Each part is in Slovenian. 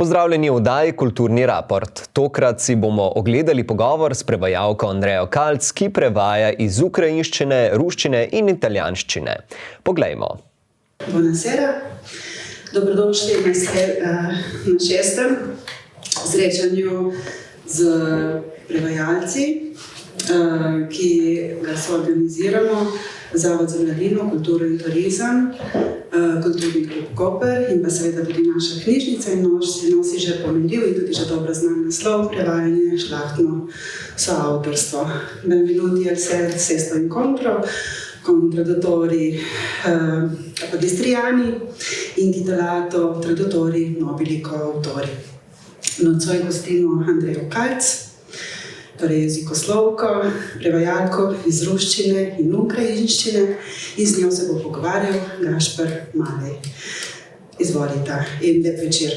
Pozdravljeni v oddaji Kulturni raport. Tokrat si bomo ogledali pogovor s prevajalko Andrejo Kalc, ki prevaja iz ukrajinščine, ruščine in italijanščine. Poglejmo. Buonasera, dobrodošli na šestem srečanju z prevajalci, ki ga soorganiziramo Zavod za mladino, kulturo in turizem, Kulturni klub Koper in pa seveda tudi naša knjižnica in nosi že pomenljiv in tudi že dobro znan naslov Prevajanje šlahtno soavtorstvo. Benvenuti al sesto incontro con traduttori capodistriani intitolato Traduttori nobili coautori. Nocoj gostimo Andrejo Kalc, torej jezikoslovko, prevajalko iz ruščine in ukrajinščine, in z njo se bo pogovarjal Gašper Malej. Izvolite in lep večer.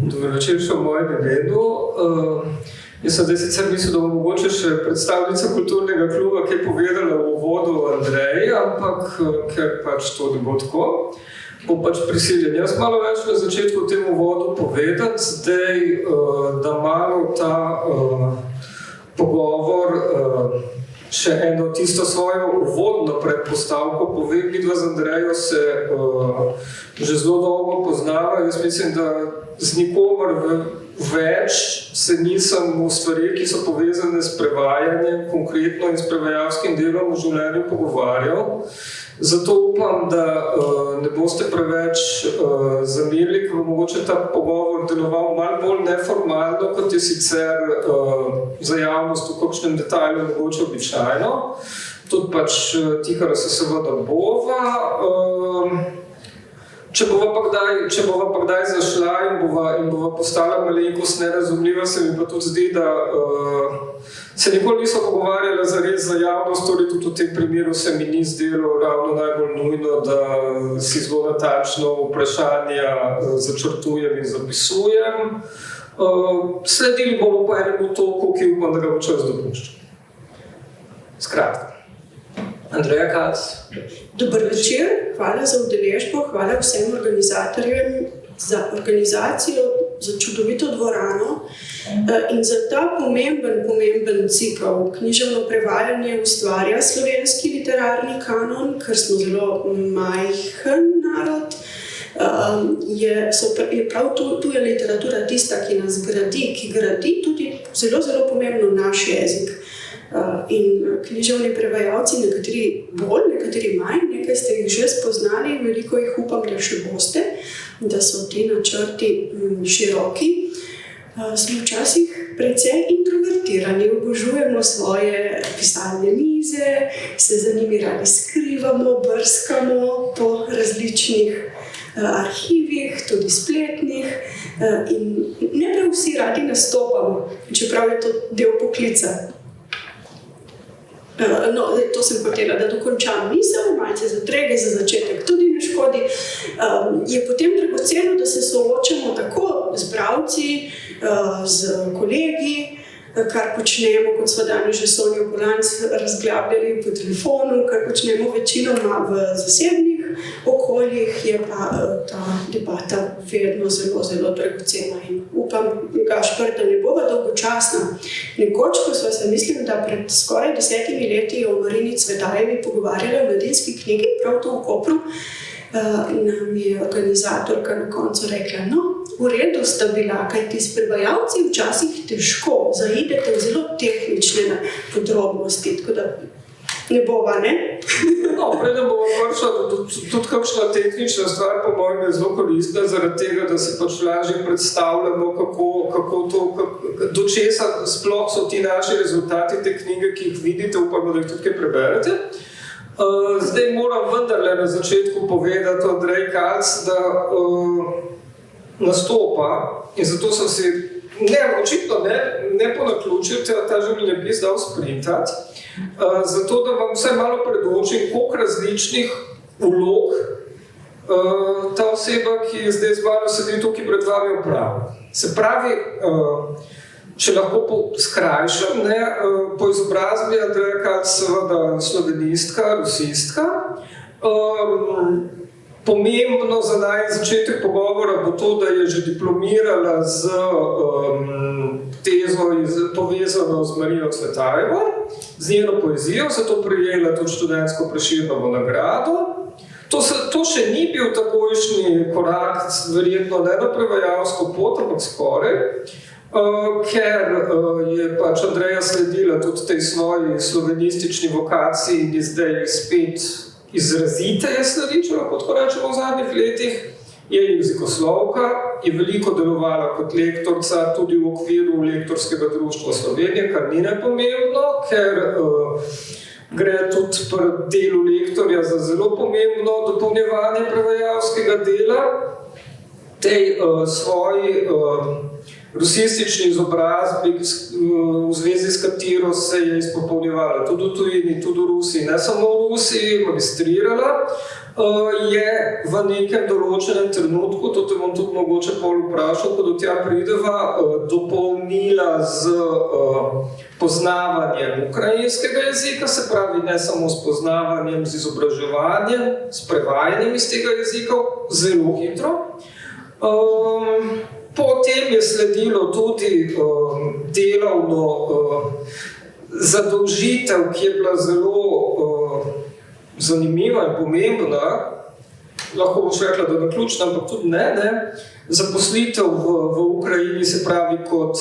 Dober večer še v mojem imenu. Jaz sem zdaj sicer mislil, da bo mogoče še predstavnica kulturnega kluba, ki je povedala v uvodu Andreji, ampak ker pač to ne bo tako, bo pač prisiljen. Jaz malo več na začetku v tem uvodu povedati, zdaj, da malo ta pogovor še eno tisto svojo uvodno predpostavko pove. Midva z Andrejo se že zelo dolgo poznava. Jaz mislim, da z nikomer več se nisem v stvari, ki so povezane s prevajanjem, konkretno in s prevajalskim delom v življenju pogovarjal. Zato upam, da ne boste preveč zamerili, ker bo mogoče ta pogovor deloval malo bolj neformalno, kot je sicer za javnost v kakšnem detajlu mogoče običajno. Tudi pač tihara se seveda bova. Če bova pa kdaj zašla in bova postala malenkost nerazumljiva, se mi pa tudi zdi, da se nikoli niso pogovarjala zares za javnost, torej tudi v tem primeru se mi ni zdelo ravno najbolj nujno, da si zelo natančno vprašanja začrtujem in zapisujem. Sledili bomo pa enemu toku, ki upam, da ga bo čas dopuščal. Skratka. Andreja Kalc. Dober večer, hvala za udeležbo, hvala vsem organizatorjem za organizacijo, za čudovito dvorano in za ta pomemben cikel. Književno prevajanje ustvarja slovenski literarni kanon, ker smo zelo majhen narod. Je prav tuja literatura tista, ki nas gradi, ki gradi tudi zelo pomembno naš jezik. In književni prevajalci, nekateri bolj, nekateri manj, nekaj ste jih že spoznali, veliko jih upam, da še boste, da so ti načrti široki. Smo včasih precej introvertirani, obožujemo svoje pisalne mize, se za njimi radi skrivamo, brskamo po različnih arhivih, tudi spletnih, in ne prav vsi radi nastopamo, čeprav je to del poklica. No, to sem hotela, da dokončam misel, malce zatrege za začetek tudi ne škodi. Je potem dragoceno, da se soočamo tako z bralci, z kolegi, kar počnemo, kot smo danes že Sonjo Polanc razglabljali po telefonu, kar počnemo večinoma v zasebnih okoljih, je pa ta debata vedno zelo dragocena. In upam, Gašper, da ne bova dolgočasna. Nekoč, ko sva se, mislim, da pred skoraj 10 leti o Marini Cvetajevi pogovarjala v mladinski knjigi, prav to v Kopru, nam je organizatorka na koncu rekla, no, v redu sta bila, kajti s prevajalci včasih težko zaidete v zelo tehnične podrobnosti, tako da ne bova, ne? No, preden bova prišla, tudi kakšna tehnična stvar po mojem je zelo koristna, zaradi tega, da si pač lažje predstavljamo, do česa sploh so ti naši rezultati te knjige, ki jih vidite, upamo, da jih tudi kaj preberete. Zdaj moram vendarle na začetku povedati Andreji Kalc, da nastopa, in zato sem si očitno ne po naključju ta življenjepis dal sprintati, zato da vam vsaj malo predočim, koliko različnih vlog ta oseba, ki je zdaj z mano sedi tukaj pred vami, opravlja. Se pravi, Če lahko skrajšam, po izobrazbi Andreja Kalc seveda slovenistka, rusistka. Pomembno za začetek pogovora bo to, da je že diplomirala z tezo povezano z Marijo Cvetajevo, z njeno poezijo, zato prejela tudi študentsko Prešernovo nagrado. To še ni bil takojšnji korak, verjetno ne na prevajalsko pot, ampak skoraj, ker je pač Andreja sledila tudi tej svoji slovenistični vokaciji in je zdaj spet izrazite je sledi, če lahko tako rečemo v zadnjih letih. Je jezikoslovka, je veliko delovala kot lektorca tudi v okviru Lektorskega društva Slovenije, kar ni nepomembno, ker gre tudi pri delu lektorja za zelo pomembno dopolnjevanje prevajalskega dela. Tej svoji rusistični izobrazbi, v zvezi s katero se je izpopolnjevala tudi v tujini, tudi v Rusiji, ne samo v Rusiji, magistrirala, je v nekem določenem trenutku, to te bom tudi mogoče pol vprašal, ko do tja prideva, dopolnila z poznavanjem ukrajinskega jezika, se pravi ne samo s poznavanjem, z izobraževanjem, s prevajanjem iz tega jezika, zelo hitro. Potem je sledilo tudi delovno zadolžitev, ki je bila zelo zanimiva in pomembna, lahko boš rekla, da naključna, ampak tudi ne. Zaposlitev v Ukrajini, se pravi kot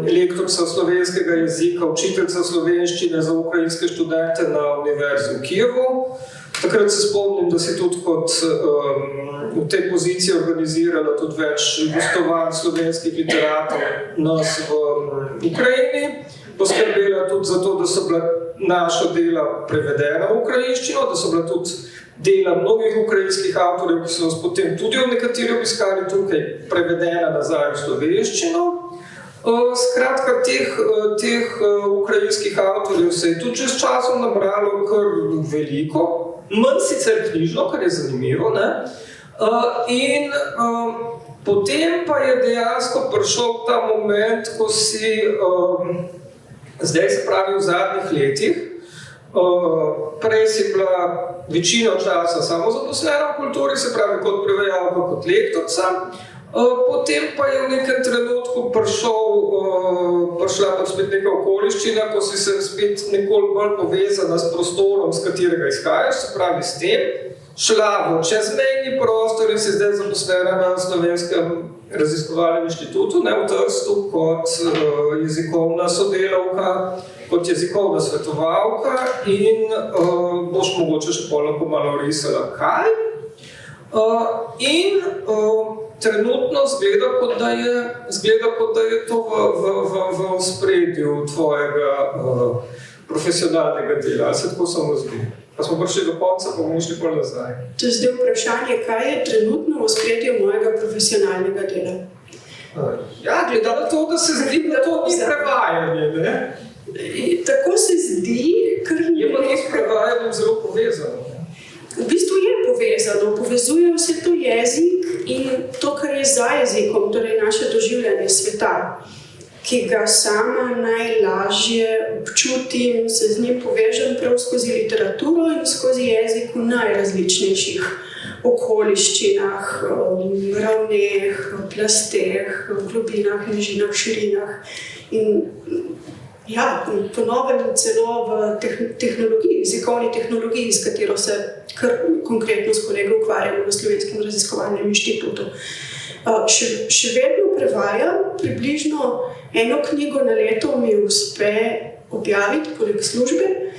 lektorica slovenskega jezika, učiteljica slovenščine za ukrajinske študente na Univerzi v Kijevu. Takrat se spomnim, da si tudi kot v tej poziciji organizirala tudi več gostovanj slovenskih literatov nas v Ukrajini. Poskrbela tudi za to, da so bila naša dela prevedena v ukrajinščino, da so bila tudi dela mnogih ukrajinskih avtorjev, ki so nas potem tudi nekateri obiskali tukaj, prevedena nazaj v slovenščino. Skratka, teh ukrajinskih avtorjev se je tudi že s časom nabralo kar veliko, manj sicer knjižno, kar je zanimivo, ne? In potem pa je dejansko prišel ta moment, ko si, zdaj se pravi v zadnjih letih, prej si bila večino časa samozaposlena v kulturi, se pravi kot prevajalka, kot lektorica, potem pa je v nekem trenutku prišla pa spet neka okoliščina, ko si se spet nekoliko bolj povezana s prostorom, z katerega izhajaš, se pravi s tem, šla v čezmejni prostor in si zdaj zaposlena na Slovenskem raziskovalnem inštitutu, ne v Trstu, kot jezikovna sodelavka, kot jezikovna svetovalka in boš mogoče še lahko malo risala kaj. In trenutno zgleda, kot da je to v ospredju tvojega profesionalnega dela. Ali se tako samo zdi? Pa smo prišli do konca, pa bomo šli pol nazaj. To je zdaj vprašanje, kaj je trenutno v ospredju mojega profesionalnega dela? Ja, glede na to, da se zdi, da to ni prevajanje, ne? Tako se zdi, ker je pa to s prevajanjem zelo povezano. V bistvu je povezano, povezuje vse to jezik in to, kar je za jezikom, torej naše doživljanje sveta, ki ga sama najlažje občutim, se z njim povežem prav skozi literaturo in skozi jezik v najrazličnejših okoliščinah, ravneh, plasteh, globinah, nižinah, širinah. In ja, po novem celo v tehnologiji, jezikovni tehnologiji, s katero se kar konkretno s kolegi ukvarjamo v Slovenskem raziskovalnem inštitutu. Še vedno prevajam, približno eno knjigo na leto mi uspe objaviti poleg službe,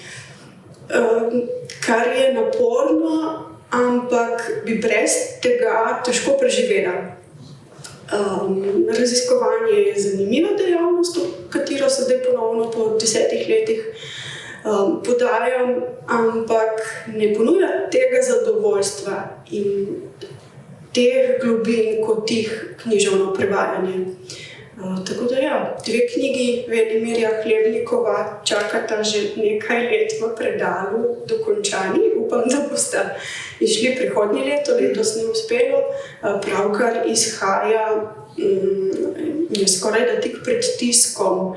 kar je naporno, ampak bi brez tega težko preživela. Raziskovanje je zanimiva dejavnost, v katero se zdaj ponovno po 10 letih podajam, ampak ne ponuja tega zadovoljstva in teh globin kot tih književno prevajanje. Tako da ja, 2 knjigi Velimirja Hlebnikova čakata že nekaj let v predalu dokončani. Upam, da boste išli prihodnje leto, letos ne uspelo. Pravkar izhaja je skoraj da tik pred tiskom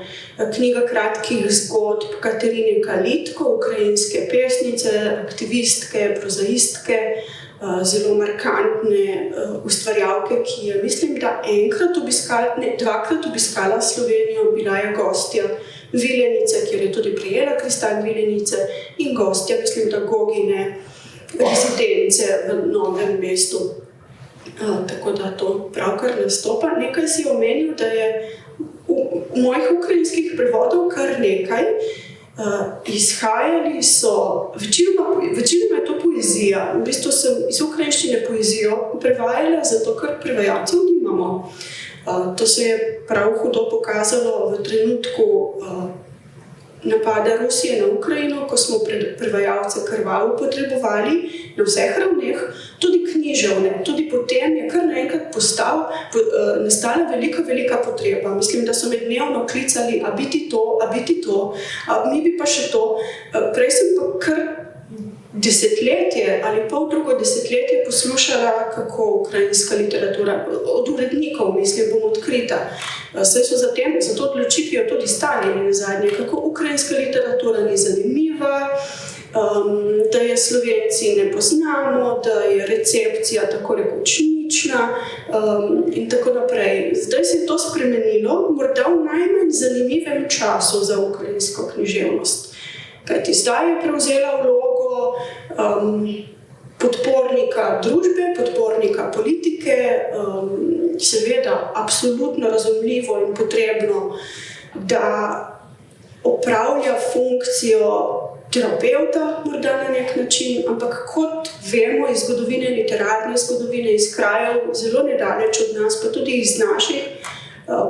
knjiga kratkih zgodb Katerine Kalitko, ukrajinske pesnice, aktivistke, prozaistke, zelo markantne ustvarjalke, ki je, mislim, da dvakrat obiskala Slovenijo, bila je gostja Viljenice, kjer je tudi prijela kristal Viljenice, in gostja, mislim, da Gogine rezidence v Novem mestu. Tako da to pravkar nastopa. Nekaj si omenil, da je mojih ukrajinskih prevodov kar nekaj. Izhajali so, večinoma je to poezija. V bistvu sem iz ukrajinščine poezijo prevajala, zato ker prevajalcev nimamo. To se je prav hudo pokazalo v trenutku napada Rusije na Ukrajino, ko smo prevajalce krvavo potrebovali na vseh ravneh, tudi književne. Tudi potem je kar naenkrat nastala velika potreba. Mislim, da so me dnevno klicali, a biti to, mi bi pa še to. Prej sem pa kar desetletje ali poldrugo desetletje poslušala, kako ukrajinska literatura, od urednikov, mislim, bom odkrita. Saj so za to odločitvijo tudi stali nazadnje, kako ukrajinska literatura ni zanimiva, da je Slovenci ne poznamo, da je recepcija tako rekoč nična in tako naprej. Zdaj se je to spremenilo, morda v najmanj zanimivem času za ukrajinsko književnost. Kajti zdaj je prevzela vlogo podpornika družbe, podpornika politike, seveda absolutno razumljivo in potrebno, da opravlja funkcijo terapevta, morda na nek način, ampak kot vemo iz zgodovine, literarne zgodovine, iz krajev zelo nedaleč od nas, pa tudi iz naših,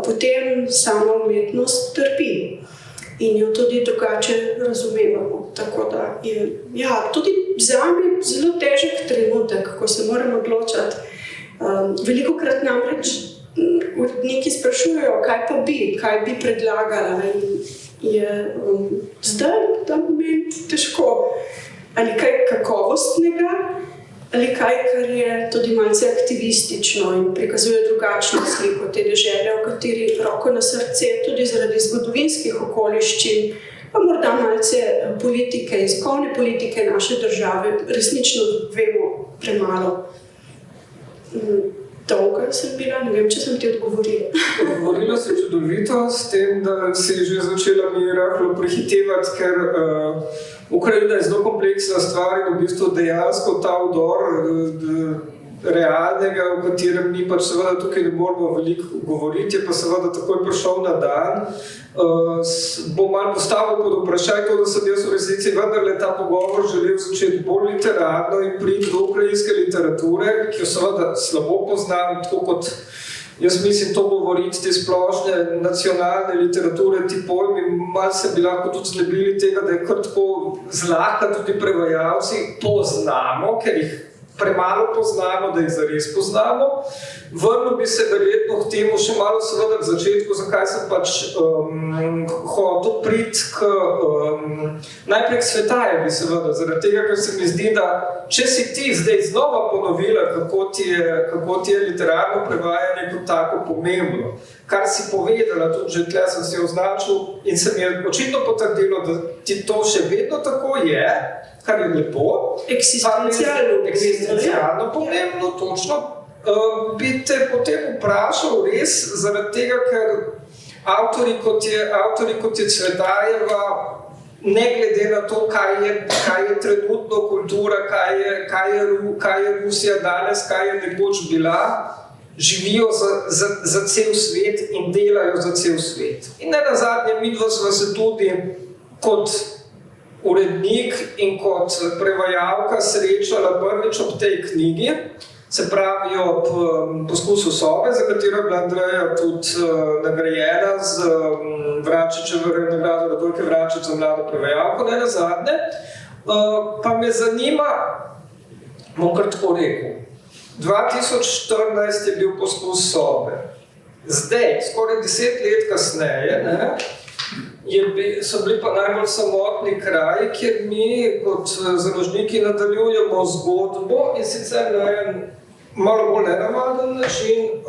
potem sama umetnost trpi. In jo tudi drugače razumevamo. Tako da je tudi zame zelo težek trenutek, ko se moram odločati. Velikokrat namreč uredniki sprašujejo, kaj bi predlagala. In je zdaj ta moment težko. Ali kaj kakovostnega, ali kaj, kar je tudi malce aktivistično in prikazuje drugačno sliko te dežele, v kateri roko na srce, tudi zaradi zgodovinskih okoliščin, pa morda malce politike, jezikovne politike naše države, resnično vemo premalo. Dolga sem bila, ne vem, če sem ti odgovorila. Odgovorila si čudovito s tem, da si že začela mi rahlo prehitevati, ker Ukrajina je zelo kompleksna stvar in v bistvu dejansko ta vdor realnega, v katerem mi pač seveda tukaj ne moramo veliko govoriti, je pa seveda takoj prišel na dan. Bom malo postavil pod vprašaj to, da sem jaz v resnici vendarle ta pogovor želel začeti bolj literarno in priti do ukrajinske literature, ki jo seveda slabo poznam, tako kot jaz mislim to govoriti, te splošne nacionalne literature, ti pojmi, malo se bi lahko tudi znebili tega, da je kar tako zlahka tudi prevajalci poznamo, ker jih premalo poznamo, da jih zares poznamo. Vrnil bi se verjetno k temu še malo seveda v začetku, zakaj sem pač hotel priti najprej k Svetajevi seveda, zaradi tega, ker se mi zdi, da če si ti zdaj znova ponovila, kako ti je literarno prevajanje kot tako pomembno, kar si povedala, tudi že tle sem si označil in se mi je očitno potrdilo, da ti to še vedno tako je, kar je lepo. Eksistencialno pomembno, točno. Bi te potem vprašal res, zaradi tega, ker avtori kot je Cvetajeva, ne glede na to, kaj je trenutno kultura, kaj je Rusija danes, kaj je nekoč bila, živijo za cel svet in delajo za cel svet. In nenazadnje midva sva se tudi kot urednik in kot prevajalka srečala prvič ob tej knjigi, se pravi ob poskusu sobe, za katero je bila Andreja tudi nagrajena z Vračičevo nagrado Radojke Vračič za mlado prevajalko, nenazadnje. Pa me zanima, bom kar tako rekel, 2014 je bil poskus sobe. Zdaj, skoraj 10 let kasneje, so bili pa najbolj samotni kraji, kjer mi kot založniki nadaljujemo zgodbo in sicer na en malo bolj nenavaden način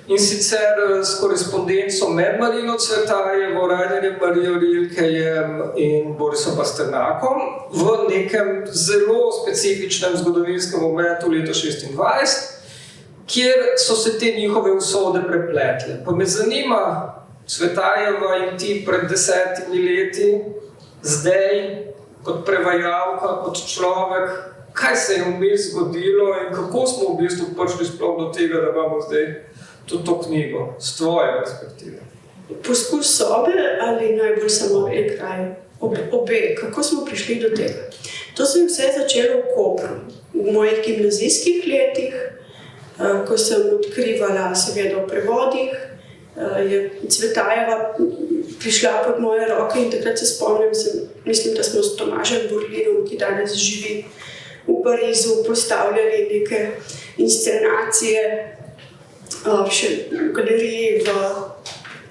in sicer s korespondenco med Marino Cvetajevo, Rainerjem, Marijo Rilkejem in Borisom Pasternakom v nekem zelo specifičnem zgodovinskem momentu leta 1926, kjer so se te njihove usode prepletle. Pa me zanima, Cvetajeva in ti pred 10 leti, zdaj, kot prevajalka, kot človek, kaj se je vmes zgodilo in kako smo v bistvu prišli sploh do tega, da imamo zdaj tudi to knjigo, z tvoje perspektive? Poskus sobe ali najbolj samo kraj? Obe. Kako smo prišli do tega? To se je vse začelo v Kopru. V mojih gimnazijskih letih, ko sem odkrivala seveda v prevodih, je Cvetajeva prišla pod moje roke in takrat se spomnim, mislim, da smo s Tomažem Burlinom, ki danes živi v Parizu, postavljali neke inscenacije še v galeriji v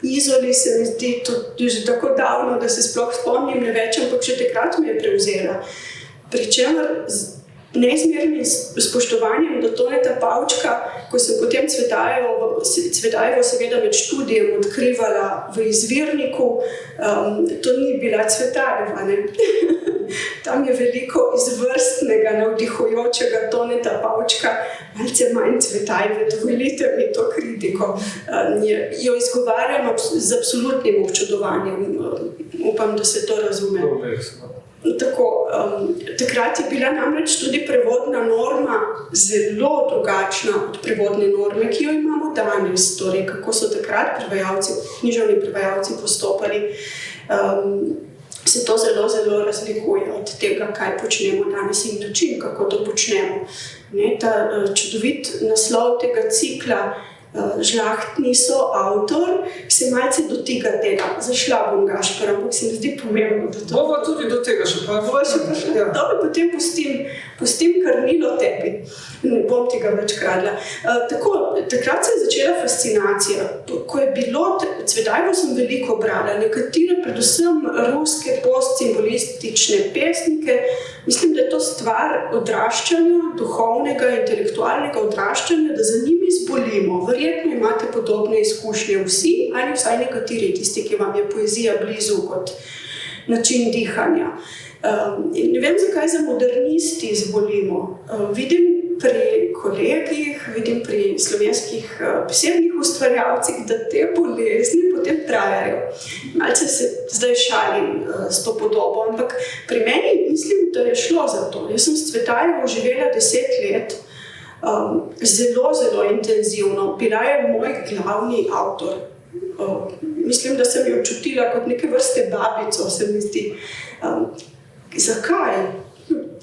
Izoli, se mi zdi tudi že tako davno, da se sploh spomnim ne več, ampak še takrat me je prevzela. Pričemer neizmernim spoštovanjem do Toneta Pavčka, ko sem potem Cvetajevo seveda med študijem odkrivala v izvirniku, to ni bila Cvetajeva, ne? Tam je veliko izvrstnega, navdihujočega Toneta Pavčka, malce manj Cvetajeve, dovolite mi to kritiko. Jo izgovarjam z absolutnim občudovanjem, upam, da se to razume. Tako, takrat je bila namreč tudi prevodna norma zelo drugačna od prevodne norme, ki jo imamo danes. Torej, kako so takrat književni prevajalci postopali, se to zelo, zelo razlikuje od tega, kaj počnemo danes in način, kako to počnemo. Ta čudovit naslov tega cikla, Žlahtni soavtor, se malce dotika tega. Zašla bom, Gašper, ampak se mi zdi pomembno, da to... Bova tudi do tega še pa. Dobro, potem pustim krmilo tebi. Ne bom tega več kradla. Takrat se je začela fascinacija. Ko je bilo, Cvetajevo sem veliko brala, nekatere, predvsem ruske postsimbolistične pesnike. Mislim, da je to stvar odraščanja, duhovnega, intelektualnega odraščanja, da za njimi zbolimo. Verjetno imate podobne izkušnje vsi, ali vsaj nekateri, tisti, ki vam je poezija blizu kot način dihanja. Ne vem, zakaj za modernisti zbolimo. Vidim pri kolegih, vidim pri slovenskih posebnih ustvarjalcih, da te bolezni potem trajajo. Malce se zdaj šalim s to podobo, ampak pri meni mislim, da je šlo za to. Jaz sem s Cvetajevo živela 10 let, zelo, zelo intenzivno. Bila je moj glavni avtor. Mislim, da sem jo čutila kot neke vrste babico, se mi zdi. Zakaj?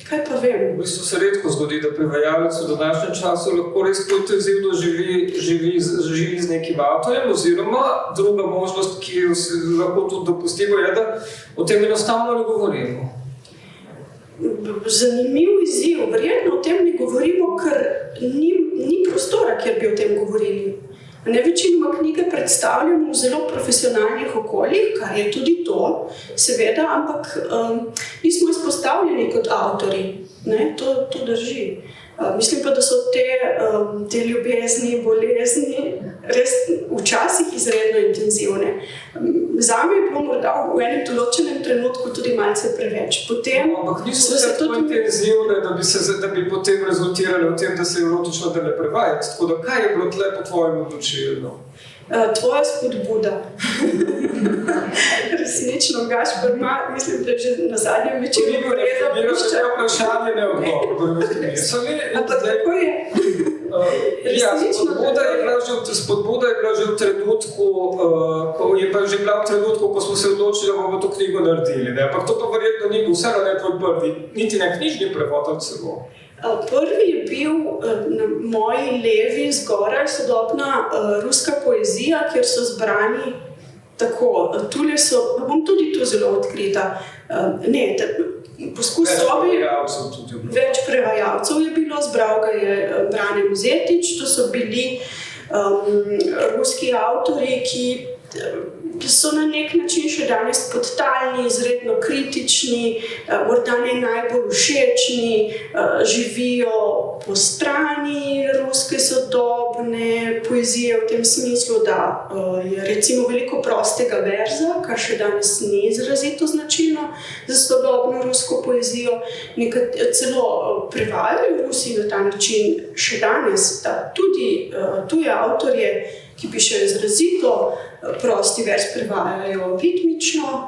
Kaj pa vem? V bistvu se redko zgodi, da prevajalec v današnjem času lahko res intenzivno živi z nekim avtorjem, oziroma druga možnost, ki jo lahko tudi dopustimo, je, da o tem enostavno ne govorimo. Zanimiv izziv. Verjetno o tem ne govorimo, ker ni prostora, kjer bi o tem govorili. Večinoma knjige predstavljamo v zelo profesionalnih okoljih, kar je tudi to, seveda, ampak nismo izpostavljeni kot avtorji. To drži. Mislim pa, da so te ljubezni, bolezni res včasih izredno intenzivne. Zame je bilo morda v enem določenem trenutku tudi malce preveč. Ampak niso vse tako intenzivne, da bi potem rezultirale v tem, da se je erotično da ne prevajati. Tako da kaj je bilo tle po tvojem odločilno? Tvoja spodbuda. Resnično, Gašper, mislim, da že na zadnjem večeru poreda pušča. To vprašanje ne odgovor. Ampak tako je. Spodbuda je bila že v trenutku, ko smo se odločili, da bomo to knjigo naredili. Ampak to pa verjetno ni bil vseeno ne tvoj prvi, niti ne knjižni prevod ali celo. Prvi je bil na moji levi zgoraj sodobna ruska poezija, kjer so zbrani tako, tule so, bom tudi tu zelo odkrita, poskus sobe, več prevajalcev je bilo, zbral ga je Brane Muzetič, to so bili ruski avtori, ki so na nek način še danes podtalni, izredno kritični, morda ne najbolj všečni, živijo po strani ruske sodobe, sodobne poezije v tem smislu, da je recimo veliko prostega verza, kar še danes ni izrazito značilno za sodobno rusko poezijo. Celo prevajajo Rusi na ta način še danes, da tudi tuje avtorje, ki pišejo izrazito prosti verz, prevajajo ritmično.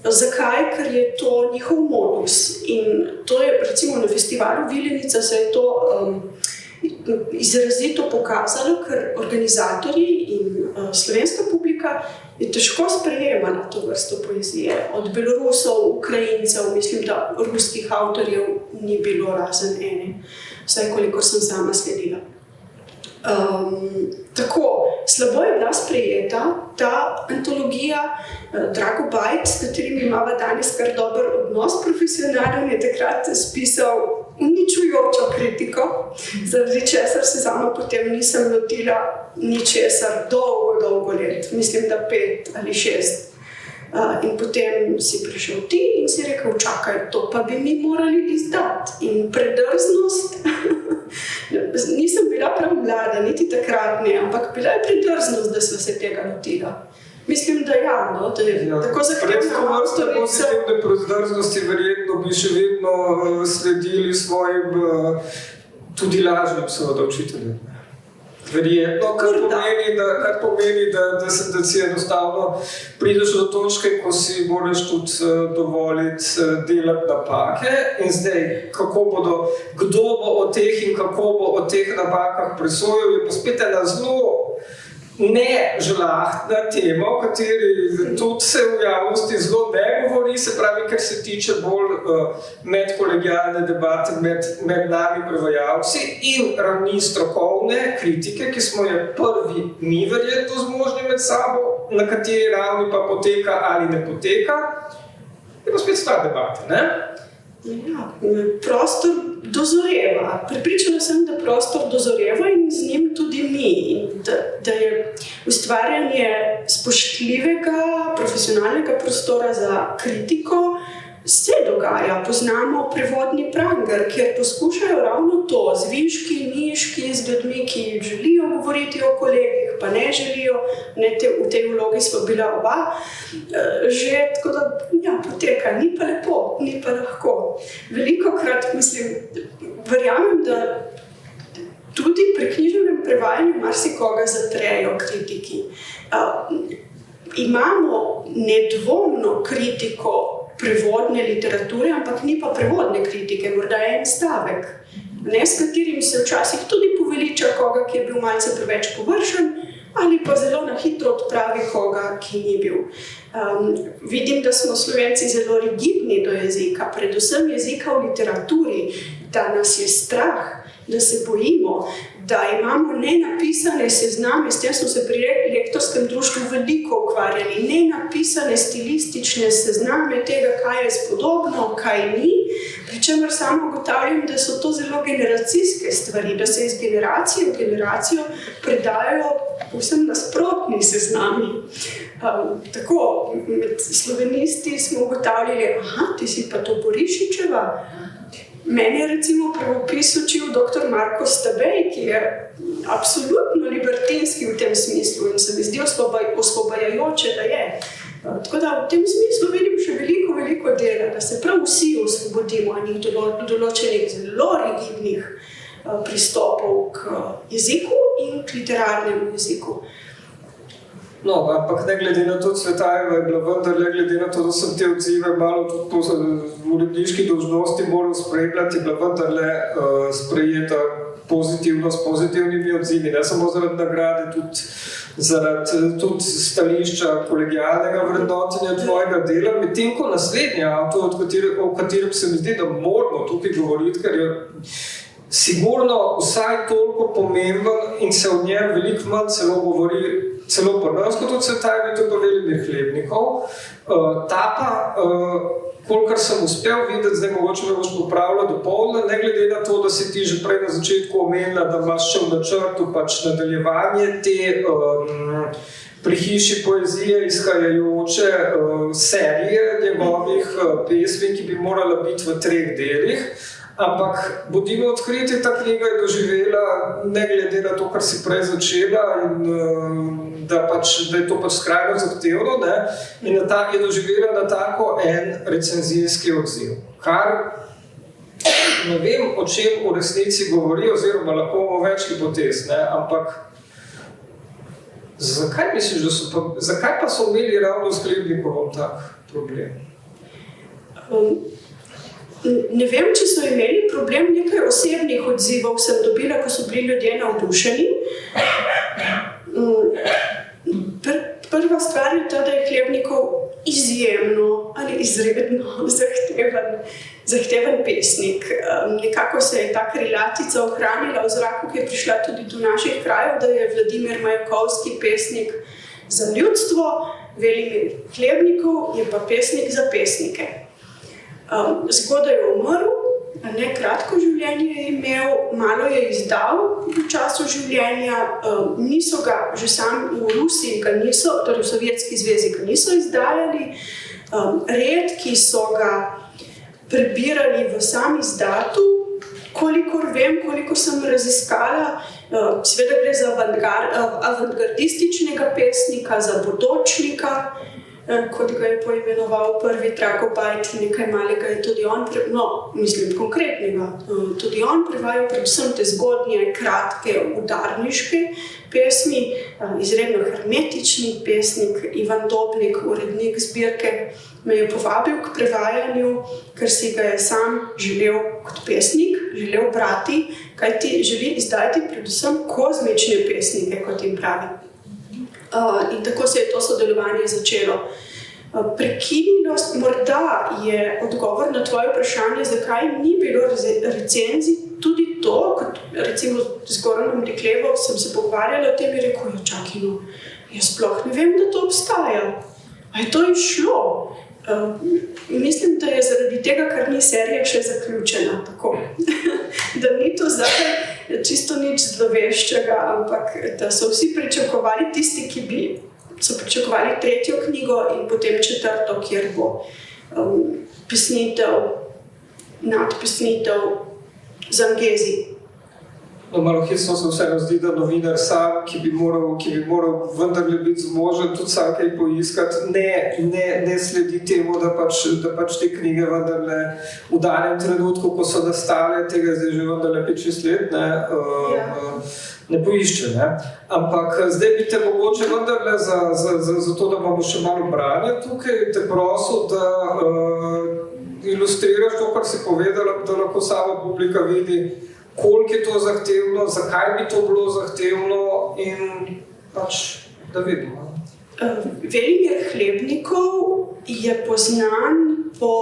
Zakaj? Ker je to njihov modus. In to je recimo na festivalu Vilenica se je to izrazito pokazalo, ker organizatorji in slovenska publika je težko sprejemala to vrsto poezije. Od Belorusov, Ukrajincev, mislim, da ruskih avtorjev ni bilo razen ene, vsaj kolikor sem sama sledila. Tako, slabo je bila sprejeta ta antologija. Drago Bajt, s katerim imava danes kar dober odnos profesionalen, je takrat spisal uničujočo kritiko, zaradi česar se sama potem nisem lotila ničesar dolgo let, mislim, da 5 ali 6. In potem si prišel ti in si rekel, čakaj, to pa bi mi morali izdati. In predrznost, nisem bila prav mlada, niti takrat ne, ampak bila je predrznost, da sva se tega lotila. Mislim, da ja, no, da je tako zahtevna avtorica. Pozitivne predrznosti verjetno bi še vedno sledili svojim tudi lažnim seveda učiteljem. Verjetno, kar pomeni, da si enostavno prideš do točke, ko si moraš tudi dovoliti delati napake. In zdaj, kdo bo o teh in kako bo o teh napakah presojal, je pa spet ena zelo nežlahtna tema, o kateri tudi se v javnosti zelo ne govori, se pravi, ker se tiče bolj medkolegialne debate med nami prevajalci in ravni strokovne kritike, ki smo je prvi mi verjetno zmožni med sabo, na kateri ravni pa poteka ali ne poteka, je pa spet stvar debate, ne? Ja, prostor dozoreva. Pripričana sem, da prostor dozoreva in z njim tudi mi. In da je ustvarjanje spoštljivega, profesionalnega prostora za kritiko se dogaja. Poznamo prevodni pranger, kjer poskušajo ravno to, z viški, niški, z ljudmi, ki želijo govoriti o kolegih, pa ne želijo. V tej vlogi smo bila oba. Že tako da, ja, poteka, ni pa lepo, ni pa lahko. Velikokrat, verjamem, da tudi pri književnem prevajanju marsikoga zatrejo kritiki. Imamo nedvomno kritiko prevodne literature, ampak ni pa prevodne kritike, morda je en stavek, s katerim se včasih tudi poveliča koga, ki je bil malce preveč površen, ali pa zelo na hitro odpravi koga, ki ni bil. Vidim, da smo Slovenci zelo rigidni do jezika, predvsem jezika v literaturi, da nas je strah, da se bojimo, da imamo nenapisane sezname, s tem smo se pri lektorskem društvu veliko ukvarjali, nenapisane stilistične sezname tega, kaj je spodobno, kaj ni, pri čemer samo ugotavljam, da so to zelo generacijske stvari, da se iz generacije v generacijo predajajo povsem nasprotni seznami. Tako, med slovenisti smo ugotavljali, ti si pa to Borišičeva. Meni je recimo pravopis učil dr. Marko Stabej, ki je absolutno libertinski v tem smislu in se mi zdi osvobajajoče, da je. Tako da v tem smislu vidim še veliko dela, da se prav vsi osvobodimo enih določenih zelo rigidnih pristopov k jeziku in k literarnemu jeziku. No, ampak ne glede na to, Cvetajeva je bila vendarle, glede na to, da sem te odzive malo tudi po uredniški dolžnosti moral spremljati, je bila vendarle sprejeta pozitivno, s pozitivnimi odzivi, ne samo zaradi nagrade, tudi stališča kolegialnega vrednotenja tvojega dela, medtem ko naslednji avtor, o katerem se mi zdi, da moramo tukaj govoriti, ker je sigurno vsaj toliko pomemben in se o njem veliko manj celo govori, celo pri nas, kot o Cvetajevi, tudi o Velimir Hlebnikov. Ta pa, kolikor sem uspel videti, zdaj mogoče me boš popravila dopoldne, ne glede na to, da si ti že prej na začetku omenila, da imaš še v načrtu pač nadaljevanje te pri hiši poezije izhajajoče serije njegovih pesmi, ki bi morala biti v 3 delih. Ampak bodimo odkriti, ta knjiga je doživela, ne glede na to, kar si prej začela, in da je to pač skrajno zahtevno, ne? In je doživela na tako en recenzijski odziv. Kar ne vem, o čem v resnici govori, oziroma lahko imamo več hipotez, ne? Ampak zakaj misliš, zakaj pa so imeli ravno s Hlebnikovom tak problem? Ne vem, če so imeli problem, nekaj osebnih odzivov sem dobila, ko so bili ljudje navdušeni. Prva stvar je ta, da je Hlebnikov izjemno ali izredno zahteven pesnik. Nekako se je ta krilatica ohranila v zraku, ki je prišla tudi do naših krajev, da je Vladimir Majakovski pesnik za ljudstvo, Velimir Hlebnikov je pa pesnik za pesnike. Zgodaj je umrl, ne kratko življenje je imel, malo je izdal v času življenja, niso ga že sam v Rusiji, torej v Sovjetski zvezi ga niso izdajali, redki so ga prebirali v sam izdatu, kolikor vem, koliko sem raziskala, seveda gre za avantgardističnega pesnika, za bodočnika, kot ga je poimenoval prvi Tragobajt, nekaj malega je tudi on, konkretnega, tudi on prevajal predvsem te zgodnje, kratke, udarniške pesmi, izredno hermetični pesnik Ivan Dobnik, urednik zbirke, me je povabil k prevajanju, ker si ga je sam želel kot pesnik, želel brati, kajti želi izdajati predvsem kozmične pesnike, kot jim pravi. In tako se je to sodelovanje začelo. Prekinjenost, morda je odgovor na tvoje vprašanje, zakaj ni bilo recenzij, tudi to, kot recimo z Goranom Deklevom sem se pogovarjala o tem in rekel, jaz sploh ne vem, da to obstaja. A je to izšlo? Mislim, da je zaradi tega, ker ni serija še zaključena, tako. Da ni to zdaj čisto nič zloveščega, ampak da so vsi pričakovali tisti, ki so pričakovali 3. knjigo in potem 4., kjer bo pesnitev, nadpesnitev Zangezi. No, malo hitro se vseeno zdi, da novinar sam, ki bi moral vendarle biti zmožen tudi sam kaj poiskati, ne sledi temu, da pač te knjige vendarle v danem trenutku, ko so nastale, tega zdaj že vendarle 5-6 let, ne poišče. Ne? Ampak zdaj bi te mogoče vendarle za to, da bomo še malo branje tukaj, te prosil, da ilustriraš to, kar si povedala, da lahko sama publika vidi, koliko je to zahtevno, zakaj bi to bilo zahtevno in pač, da vidimo. Velimir Hlebnikov je poznan po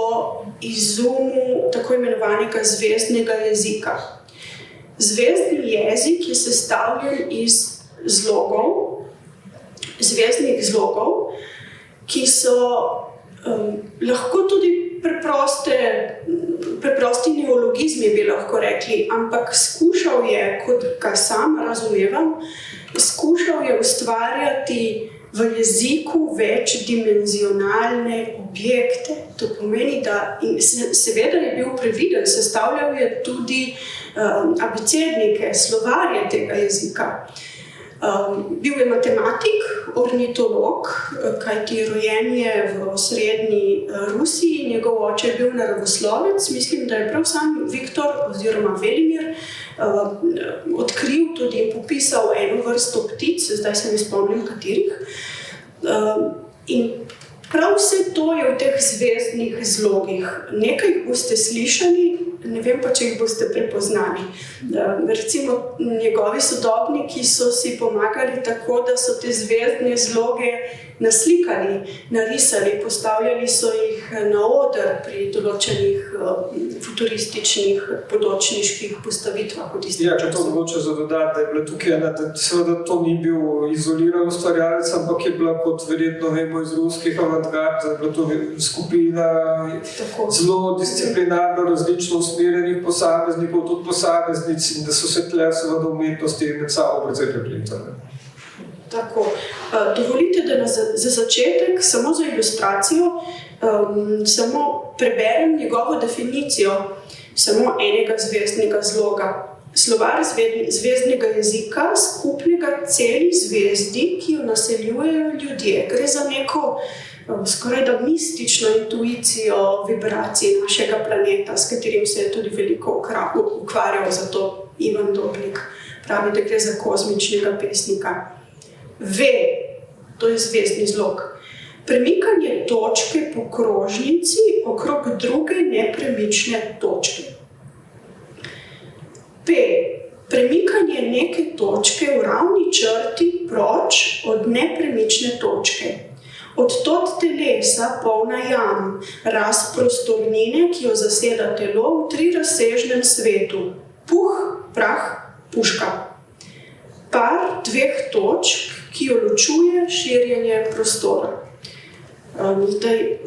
izumu tako imenovanega zvezdnega jezika. Zvezdni jezik je sestavljen iz zlogov, zvezdnih zlogov, ki so lahko tudi preprosti neologizmi, bi lahko rekli, ampak skušal je, kot ga sam razumevam, skušal je ustvarjati v jeziku večdimenzionalne objekte. To pomeni, da seveda je bil previden, sestavljal je tudi abecednike, slovarje tega jezika. Bil je matematik, ornitolog, kajti rojen je v srednji Rusiji, njegov oče je bil naravoslovec, mislim, da je prav sam Viktor oziroma Velimir odkril tudi in popisal eno vrsto ptic, zdaj se ne spomnim katerih. In prav vse to je v teh zvezdnih zlogih. Nekaj boste slišali, ne vem pa, če jih boste prepoznali. Recimo, njegovi sodobniki so si pomagali tako, da so te zvezdne zloge naslikali, narisali, postavljali so jih na oder pri določenih futurističnih podočniških postavitvah. Če to mogoče za dodati, da je bila tukaj ena, da seveda to ni bil izoliran ustvarjalec, ampak je bila, kot verjetno vemo iz ruskih avantgard, da je bila to skupina zelo disciplinarno različno usmerjenih posameznikov, tudi posameznic, in da so se tle seveda umetnosti med sabo precej prepletale. Tako. Dovolite, da za začetek, samo za ilustracijo, samo preberem njegovo definicijo. samo enega zvezdnega zloga. Slovar zvezdnega jezika, skupnega celi zvezdi, ki jo naseljujejo ljudje. Gre za neko skoraj da mistično intuicijo vibracij našega planeta, s katerim se je tudi veliko ukvarjal, zato Ivan Dobnik pravi, da gre za kozmičnega pesnika. V, to je zvezdni zlog. Premikanje točke po krožnici okrog druge nepremične točke. P. Premikanje neke točke v ravni črti proč od nepremične točke. Od tod telesa polna jam, razprostornine, ki jo zaseda telo v trirazsežnem svetu. Puh, prah, puška. Par dveh točk, ki jo ločuje širjenje prostora. Zdaj,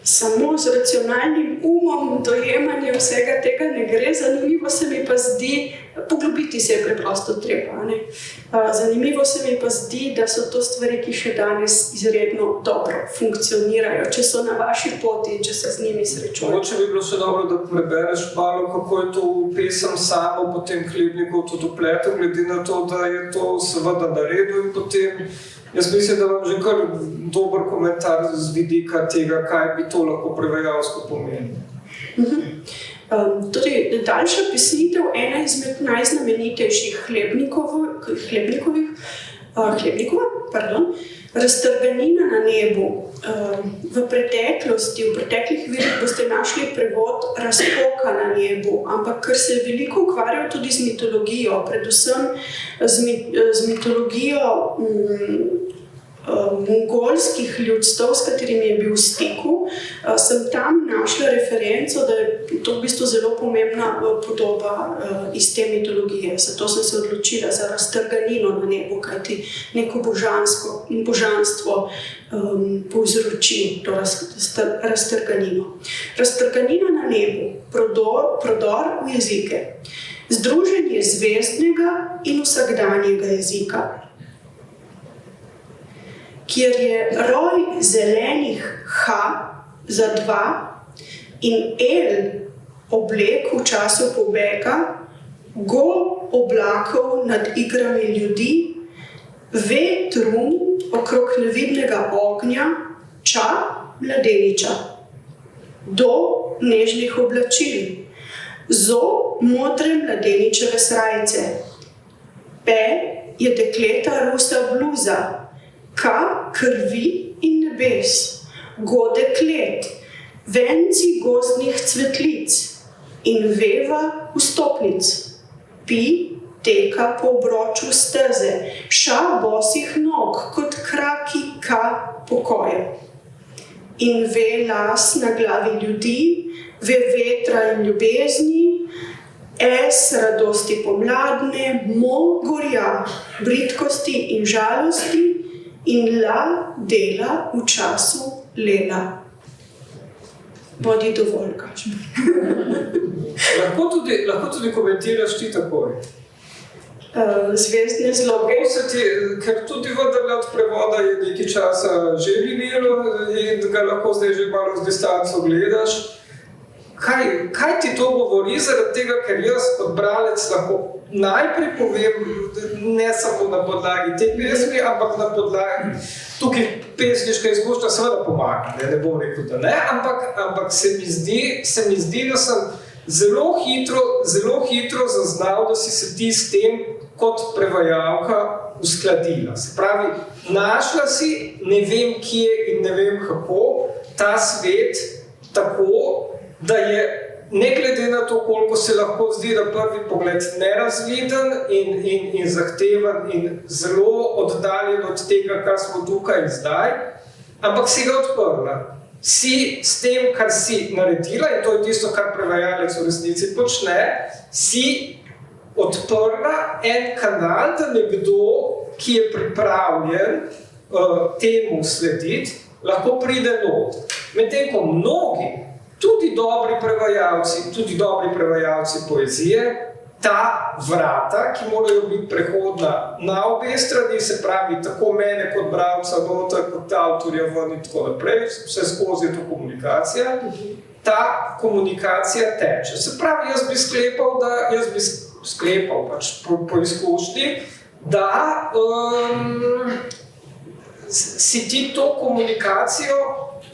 samo z racionalnim umom dojemanje vsega tega ne gre, zanimivo se mi pa zdi, poglobiti se je preprosto treba. Ne? Zanimivo se mi pa zdi, da so to stvari, ki še danes izredno dobro funkcionirajo, če so na vaši poti, če se z njimi srečujete. Mogoče bi bilo še dobro, da prebereš malo, kako je to v pesem samo potem Hlebnikov tudi vpletel, glede na to, da je to seveda naredil in potem jaz mislim, da vam že kar dober komentar z vidika tega, kaj bi to lahko prevajalsko pomenilo. Tudi daljša pesnitev, ena izmed najznamenitejših Raztrganina na nebu. V preteklih virih boste našli prevod Razpoka na nebu, ampak ker se je veliko ukvarjal tudi z mitologijo, predvsem z mitologijo mongolskih ljudstev, s katerimi je bil v stiku, sem tam našla referenco, da je to v bistvu zelo pomembna podoba iz te mitologije. Zato sem se odločila za raztrganino na nebu, kajti neko božanstvo povzroči to raztrganino. Raztrganina na nebu, prodor v jezike, združenje zvezdnega in vsakdanjega jezika, kjer je roj zelenih H za 2 in L oblek v času pobega, go oblakov nad igrami ljudi, V trum okrog nevidnega ognja, ča mladeniča, do nežnih oblačil, zo modre mladeničeve srajce, P je dekleta rusa bluza, K krvi in nebes, go deklet, venci gozdnih cvetlic in veva vstopnic, pi teka po obroču steze, ša bosih nog kot kraki ka pokoja. In ve las na glavi ljudi, ve vetra in ljubezni, S radosti pomladne, mo gorja, bridkosti in žalosti, in la dela v času lela. Bodi dovolj, kažem. Lahko tudi komentiraš ti takoj. Zvezdne zloge. Ker tudi vendarle od prevoda je nekaj časa že minilo in ga lahko zdaj že malo z distanco gledaš. Kaj ti to govori? Zaradi tega, ker jaz kot bralec lahko najprej povem, ne samo na podlagi te pesmi, ampak na podlagi, tukaj pesniška izkušnja seveda pomaga, ne bom rekel, da ne, ampak se mi zdi, da sem zelo hitro zaznal, da si se ti s tem kot prevajalka uskladila. Se pravi, našla si, ne vem kje in ne vem kako, ta svet tako, da je, ne glede na to, koliko se lahko zdi na prvi pogled nerazviden in zahteven in zelo oddaljen od tega, kar smo tukaj in zdaj, ampak si ga odprla. Si s tem, kar si naredila, in to je tisto, kar prevajalec v resnici počne, si odprla en kanal, da nekdo, ki je pripravljen temu slediti, lahko pride not. Medtem ko mnogi, tudi dobri prevajalci poezije, ta vrata, ki morajo biti prehodna na obe strani, se pravi tako mene kot bralca noter, kot avtorja ven in tako naprej, vse skozi to komunikacija, ta komunikacija teče. Se pravi, jaz bi sklepal pač po izkušnji, da si ti to komunikacijo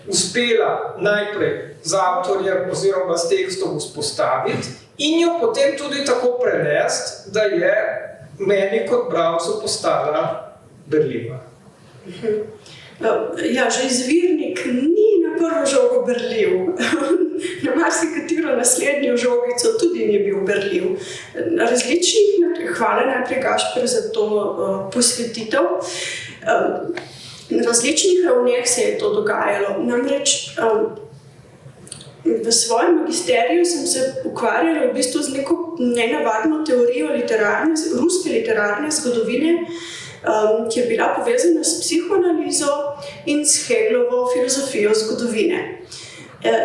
uspela najprej z avtorjem oziroma s tekstom vzpostaviti in jo potem tudi tako prenesti, da je meni kot bralcu postala berljiva. Ja, že izvirnik ni na prvo žogo berljiv. Na marsikatero naslednjo žogico tudi ni bil berljiv. Hvala najprej Gašper za to posvetitev. Na različnih ravneh se je to dogajalo. Namreč v svojem magisteriju sem se ukvarjala v bistvu z neko nenavadno teorijo ruske literarne zgodovine, ki je bila povezana s psihoanalizo in s Heglovo filozofijo zgodovine.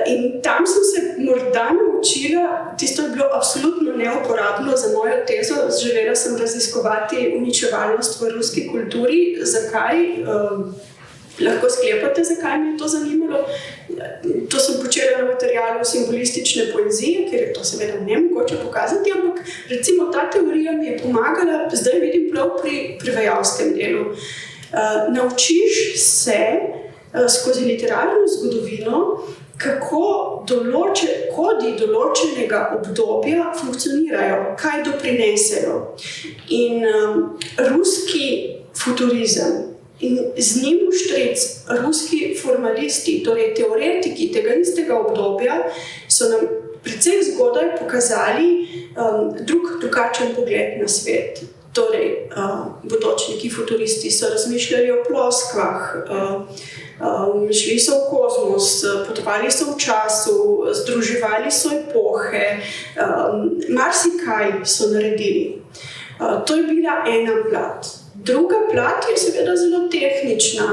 In tam sem se morda naučila, tisto je bilo absolutno neuporabno za mojo tezo, želela sem raziskovati uničevalnost v ruski kulturi. Zakaj? Lahko sklepate, zakaj me je to zanimalo. To sem počela na materialu simbolistične poezije, ker je to seveda nemogoče pokazati, ampak recimo ta teorija mi je pomagala, zdaj vidim prav pri prevajalskem delu. Naučiš se skozi literarno zgodovino, kako kodi določenega obdobja funkcionirajo, kaj doprinesejo. In ruski futurizem in z njim vštric ruski formalisti, torej teoretiki tega istega obdobja, so nam precej zgodaj pokazali drugačen pogled na svet. Torej, bodočniki futuristi so razmišljali o ploskvah, šli so v kozmos, potovali so v času, združevali so epohe, marsikaj so naredili. To je bila ena plat. Druga plat je seveda zelo tehnična.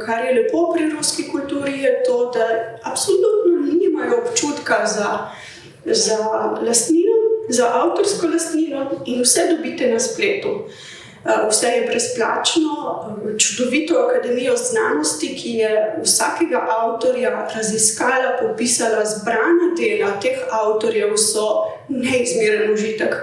Kar je lepo pri ruski kulturi je to, da absolutno nimajo občutka za lastnino, za avtorsko lastnino in vse dobite na spletu. Vse je brezplačno, čudovito akademijo znanosti, ki je vsakega avtorja raziskala, popisala, zbrana dela teh avtorjev so neizmeren užitek.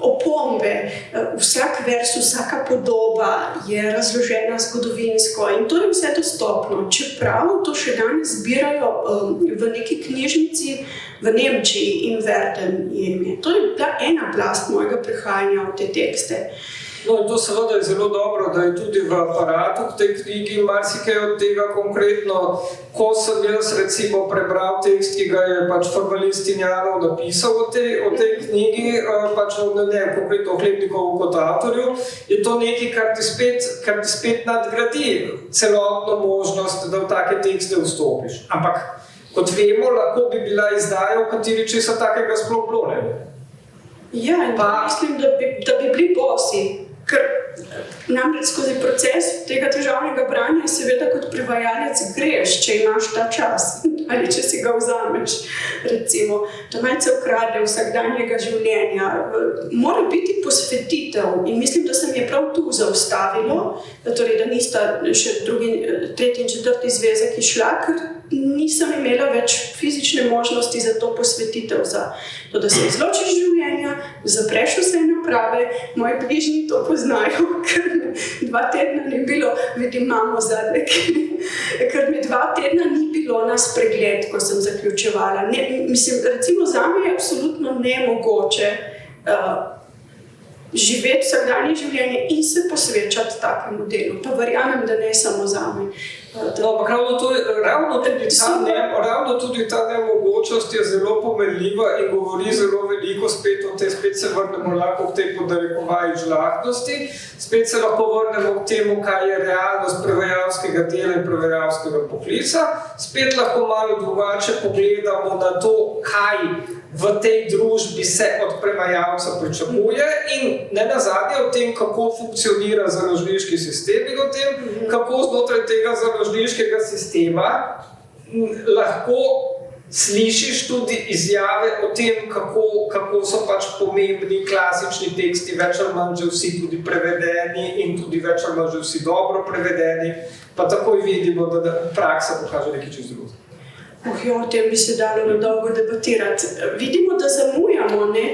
Opombe, vsak vers, vsaka podoba je razložena zgodovinsko in to je vse dostopno. Čeprav to še danes zbirajo v neki knjižnici v Nemčiji in Verden ime. To je bila ena plast mojega prihajanja v te tekste. No in to seveda je zelo dobro, da je tudi v aparatu v tej knjigi marsikaj od tega konkretno. Ko sem jaz recimo prebral tekst, ki ga je pač formalist Tinjanov napisal o tej knjigi, pač konkretno o Hlebnikovu kot avtorju, je to nekaj, kar ti spet nadgradi celotno možnost, da v take tekste vstopiš. Ampak kot vemo, lahko bi bila izdaja, v kateri česa takega sploh bilo ne. Ja, in mislim, da bi bili bosi. Ker namreč skozi proces tega težavnega branja seveda kot prevajalec greš, če imaš ta čas ali če si ga vzameš, recimo, da malce ukrade vsakdanjega življenja. Mora biti posvetitev in mislim, da se mi je prav tu zaustavilo, torej, da nista še tretji in četrti zvezek izšla, ker nisem imela več fizične možnosti za to posvetitev, za to, da se izločiš življenja, zapreš vse naprave, moji bližnji to poznajo, ker me 2 tedna ni bilo, vidim mamo zadnje, ker me 2 tedna ni bilo na spregled, ko sem zaključevala. Recimo zame je absolutno nemogoče živeti vsakdanje življenje in se posvečati takemu delu. Pa verjamem, da ne samo zame. No, ampak ravno tudi ta nemogočost je zelo pomenljiva in govori zelo veliko spet se vrnemo lahko k tej podarekovaji žlahtnosti, spet se lahko vrnemo k temu, kaj je realnost prevajalskega dela in prevajalskega poklica, spet lahko malo drugače pogledamo na to, kaj v tej družbi se od prevajalca pričakuje in ne nazadnje o tem, kako funkcionira založniški sistem in o tem, kako znotraj tega založniškega sistema lahko slišiš tudi izjave o tem, kako so pač pomembni klasični teksti, več ali manj že vsi tudi prevedeni in tudi več ali manj že vsi dobro prevedeni, pa takoj vidimo, da praksa pokaže nekaj čez drugo. O tem bi se dalo na dolgo debatirati. Vidimo, da zamujamo, ne?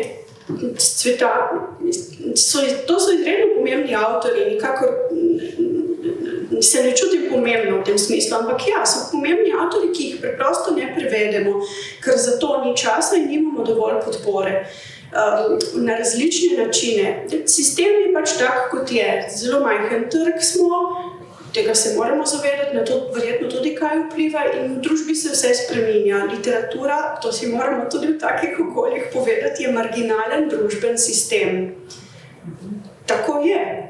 To so izredno pomembni avtorji, nikakor se ne čutim pomembno v tem smislu, ampak ja, so pomembni avtorji, ki jih preprosto ne prevedemo, ker za to ni časa in nimamo dovolj podpore. Na različne načine. Sistem je pač tak, kot je. Zelo majhen trg smo, tega se moramo zavedati, na to verjetno tudi kaj vpliva in v družbi se vse spreminja. Literatura, to si moramo tudi v takih okoljih povedati, je marginalen družben sistem. Tako je.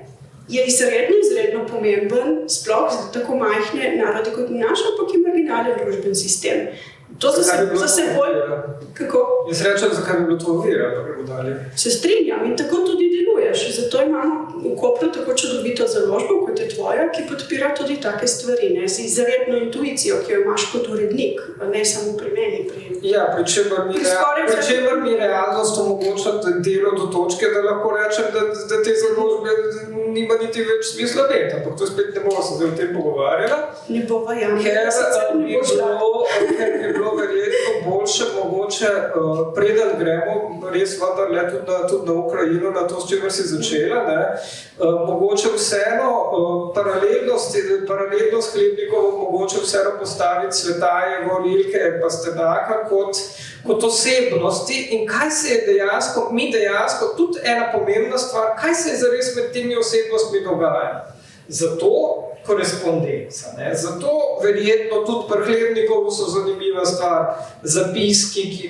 Je izredno pomemben, sploh za tako majhne narode kot naš, ampak je marginalen družben sistem. To za seboj... Kako? Jaz rečem, zakaj bi bilo to ovira, pa gremo dalje. Se strinjam in tako tudi deluješ. Zato imamo v Kopru tako čudovito založbo, kot je tvoja, ki podpira tudi take stvari, ne? Z zavedno intuicijo, ki jo imaš kot urednik, ne samo pri meni. Ja, pri čemer mi realnost omogoča delo do točke, da lahko rečem, da te založbe nima niti več smisla imeti, ampak to spet ne bomo se zdaj o tem pogovarjala. Ne bova, ja. Ker bi bilo verjetno boljše mogoče, preden gremo res vendarle tudi na Ukrajino, na to, s čimer si začela, ne, mogoče vseeno paralelno s Hlebnikovo mogoče vseeno postaviti Svetajevo, Rilke, Pasternaka kot osebnosti in kaj se je dejansko, tudi ena pomembna stvar, kaj se je zares med temi osebnostmi dogaja. Zato korespondenca. Ne? Zato verjetno tudi pri Hlebnikovu so zanimiva stvar,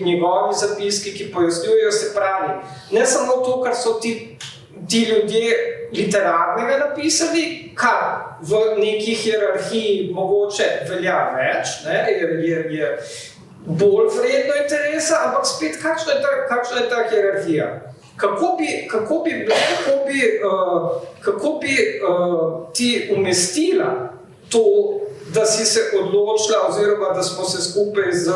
njegovi zapiski, ki pojasnjujejo, se pravi, ne samo to, kar so ti ljudje literarnega napisali, kar v neki hierarhiji mogoče velja več, ne? Je bolj vredno interesa, ampak spet, kakšna je ta hierarhija? Kako bi ti umestila to, da si se odločila, oziroma da smo se skupaj z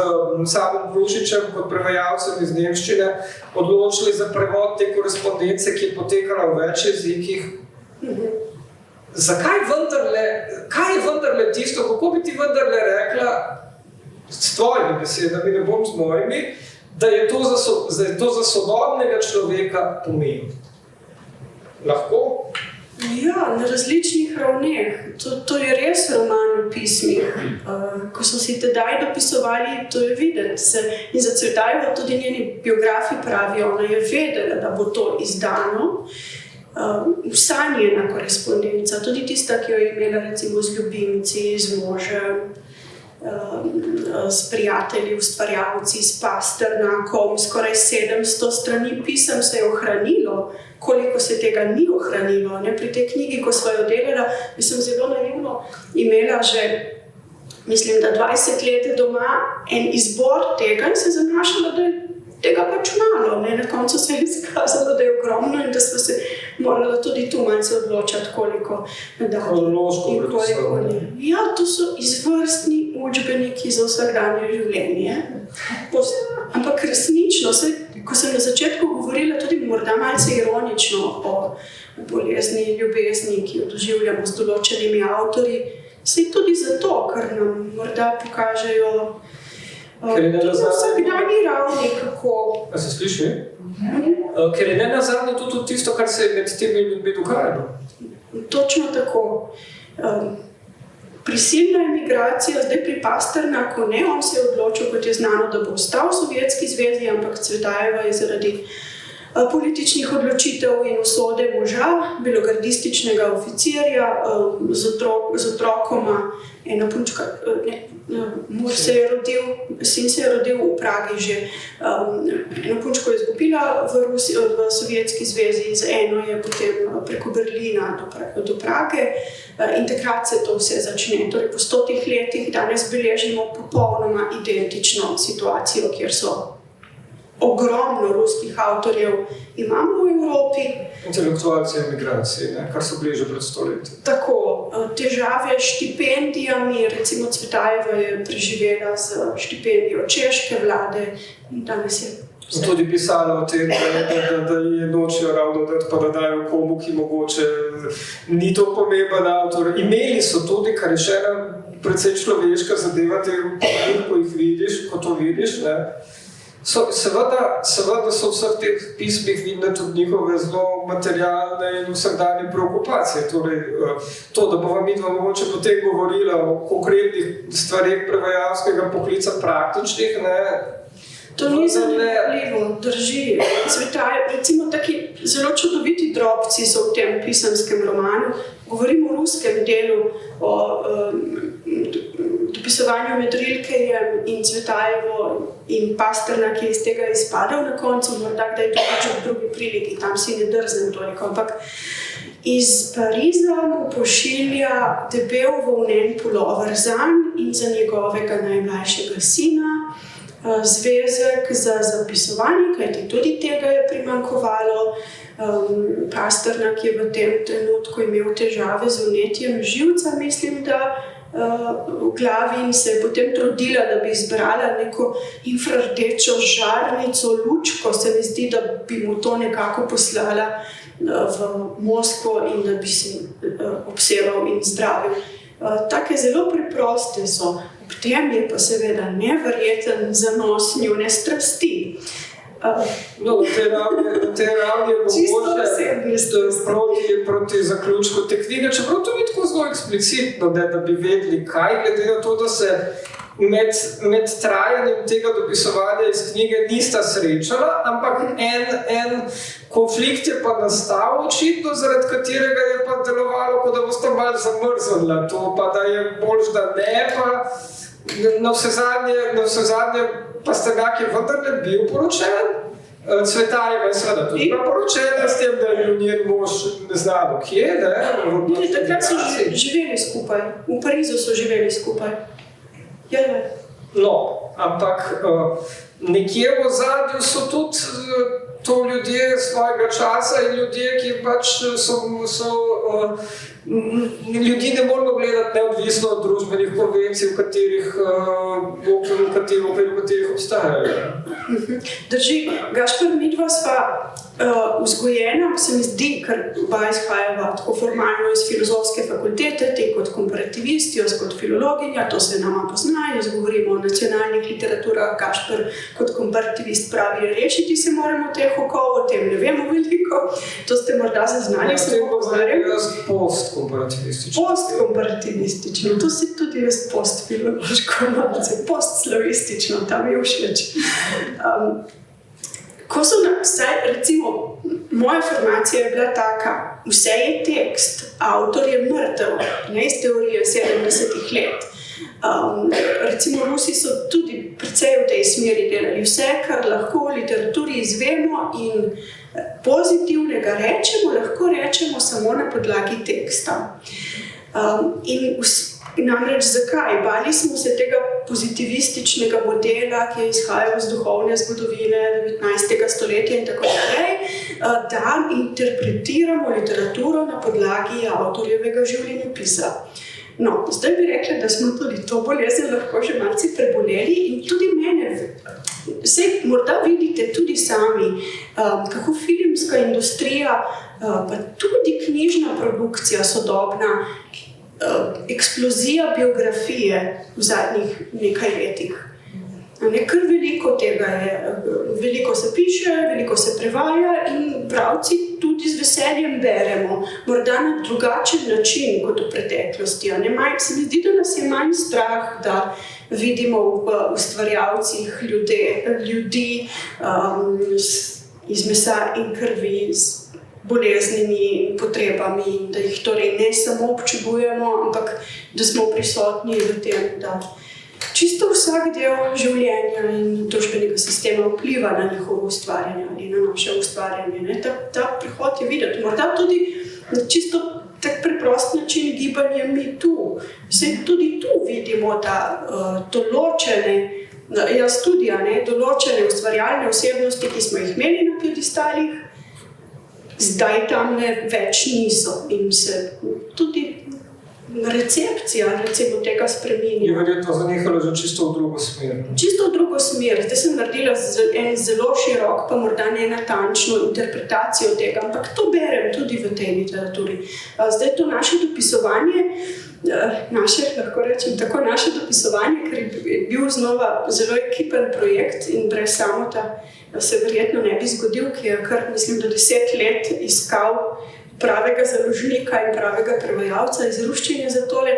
Samom Prušičem kot prevajalcem iz nemščine odločili za prevod te korespondence, ki je potekala v več jezikih? Kaj je vendarle tisto, kako bi ti vendarle rekla s tvojimi besedami, ne bom z mojimi, da je to za sodobnega človeka pomembno? Lahko? Ja, na različnih ravneh. To je res roman v pismih. Ko so si tedaj dopisovali, to je videti. In za Cvetajevo tudi njeni biografi pravijo, ona je vedela, da bo to izdano. Vsa njena korespondenca, tudi tista, ki jo je imela recimo z ljubimci, z možem, s prijatelji, ustvarjalci, s Pasternakom, skoraj 700 strani pisem se je ohranilo, koliko se tega ni ohranilo. Ne? Pri tej knjigi, ko sva jo delala, sem zelo naivno imela že, mislim, da 20 let doma en izbor tega in se zanašala, da je tega pač malo. Ne? Na koncu se je izkazalo, da je ogromno in da sva se morala tudi tu malce odločati, koliko dati in koliko ne. Ja, to so izvrstni učbeniki za vsakdanje življenje. Ampak resnično, ko sem na začetku govorila tudi morda malce ironično o bolezni, ljubezni, ki jo doživljamo z določenimi avtorji, se tudi zato, ker nam morda pokažejo tudi na vsakdanji ravni, kako... A se sliši? Ker je nenazadnje tudi tisto, kar se je med temi ljudmi dogajalo. Točno tako. Prisilna emigracija, zdaj pri Pasternaku ne, on se je odločil, kot je znano, da bo ostal v Sovjetski zvezi, ampak Cvetajeva je zaradi političnih odločitev in usode moža, belogardističnega oficirja, z otrokoma, ena punčka, sin se je rodil v Pragi že, eno punčko je izgubila v Sovjetski zvezi, z eno je potem preko Berlina do Prage in takrat se to vse začne. Torej po 100 letih danes beležimo popolnoma identično situacijo, kjer so ogromno ruskih avtorjev imamo v Evropi. Intelektualci emigracije, kar so bili že pred 100 leti. Tako, težave s štipendijami, recimo Cvetajeva je preživela z štipendijo češke vlade in danes je vse. Tudi pisala o tem, da je nočejo ravno dati, pa da dajo komu, ki mogoče ni to pomemben avtor. Imeli so tudi, kar je še ena precej človeška zadeva, ko jih vidiš, ko to vidiš, ne. Seveda so v vseh teh pismih vidne tudi njihove zelo materialne in vsakdanje preokupacije. Torej, to, da bova midva mogoče potem govorila o konkretnih stvareh prevajalskega poklica praktičnih, ne. To ni zanimivo, drži. Recimo taki zelo čudoviti drobci so v tem pisemskem romanu. Govorimo o ruskem delu, o dopisovanju med Rilkejem in Cvetajevo in Pasternak, ki je iz tega izpadal na koncu, morda kdaj drugič v drugi priliki, tam si ne drznem toliko, ampak iz Pariza mu pošilja debel volnen pulover zanj in za njegovega najmlajšega sina, zvezek za zapisovanje, kajti tudi tega je primanjkovalo. Pasternak je v tem trenutku imel težave z vnetjem živca, mislim, da v glavi, in se je potem trudila, da bi izbrala neko infrardečo žarnico, lučko, se mi zdi, da bi mu to nekako poslala v Moskvo in da bi se obseval in zdravil. Take zelo preproste so. Ob tem je pa seveda neverjeten zanos njune strasti. No, na tej ravni je mogoče proti zaključku te knjige, čeprav to ni tako zelo eksplicitno, da bi vedeli, kaj, glede na to, da se med trajanjem tega dopisovanja iz knjige nista srečala, ampak en konflikt je pa nastal očitno, zaradi katerega je pa delovalo, kot da bosta malo zamrznila to, pa da je boljš, da ne, pa na vse zadnje Pasternak je vendarle bil poročen. Cvetajeva je seveda tudi poročena s tem, da je bil njen mož neznano kje, ne? Takrat so živeli skupaj, v Parizu so živeli skupaj. Ja. No, ampak nekje v ozadju so tudi to ljudje svojega časa in ljudje, ki pač so ljudi ne moramo gledati neodvisno od družbenih konvencij, v katerih obstajajo. Drži, Gašper, midva sva vzgojena, se mi zdi, ker oba izhajava tako formalno iz filozofske fakultete, ti kot komparativisti, jaz kot filologinja, to se nama pozna, jaz govorimo o nacionalnih literaturah, Gašper kot komparativist pravi, rešiti se moramo teh okov, o tem ne vemo veliko, to ste morda zaznali, se bo pozarjam. Postkomparativistično. Postkomparativistično, to si tudi jaz postfilološko malce, postslavistično, tam je všeč. Ko so recimo, moja formacija je bila taka, vse je tekst, avtor je mrtev, ne iz teorije 70 let. Recimo Rusi so tudi precej v tej smeri delali. Vse, kar lahko v literaturi izvemo in pozitivnega rečemo, lahko rečemo samo na podlagi teksta. Namreč zakaj? Bali smo se tega pozitivističnega modela, ki je izhajal iz duhovne zgodovine 19. stoletja in tako naprej, da interpretiramo literaturo na podlagi avtorjevega življenjepisa. No, zdaj bi rekla, da smo tudi to bolezen lahko že malce preboleli in tudi mene, saj morda vidite tudi sami, kako filmska industrija, pa tudi knjižna produkcija sodobna, eksplozija biografije v zadnjih nekaj letih. Kar veliko tega je, veliko se piše, veliko se prevaja in bralci tudi z veseljem beremo, morda na drugačen način kot v preteklosti. Se mi zdi, da nas je manj strah, da vidimo v ustvarjalcih ljudi iz mesa in krvi, z boleznimi in potrebami, in da jih torej ne samo občudujemo, ampak da smo prisotni v tem, da čisto vsak del življenja in družbenega sistema vpliva na njihovo ustvarjanje ali na naše ustvarjanje. Ta prehod je videti. Morda tudi čisto tak preprost način gibanja mi tu. Tudi tu vidimo, da določene ustvarjalne osebnosti, ki smo jih imeli na piedestalih, zdaj tam več niso in se tudi recepcija recimo tega spreminja. Je verjetno zanehala že čisto v drugo smer. Čisto v drugo smer. Zdaj sem naredila en zelo širok, pa morda ne natančno interpretacijo tega, ampak to berem tudi v tej literaturi. Zdaj to naše dopisovanje, lahko rečem tako, naše dopisovanje, ker je bil znova zelo ekipen projekt in brez Samota se verjetno ne bi zgodil, ki je kar, mislim, da 10 let iskal pravega založnika in pravega prevajalca iz ruščine za tole,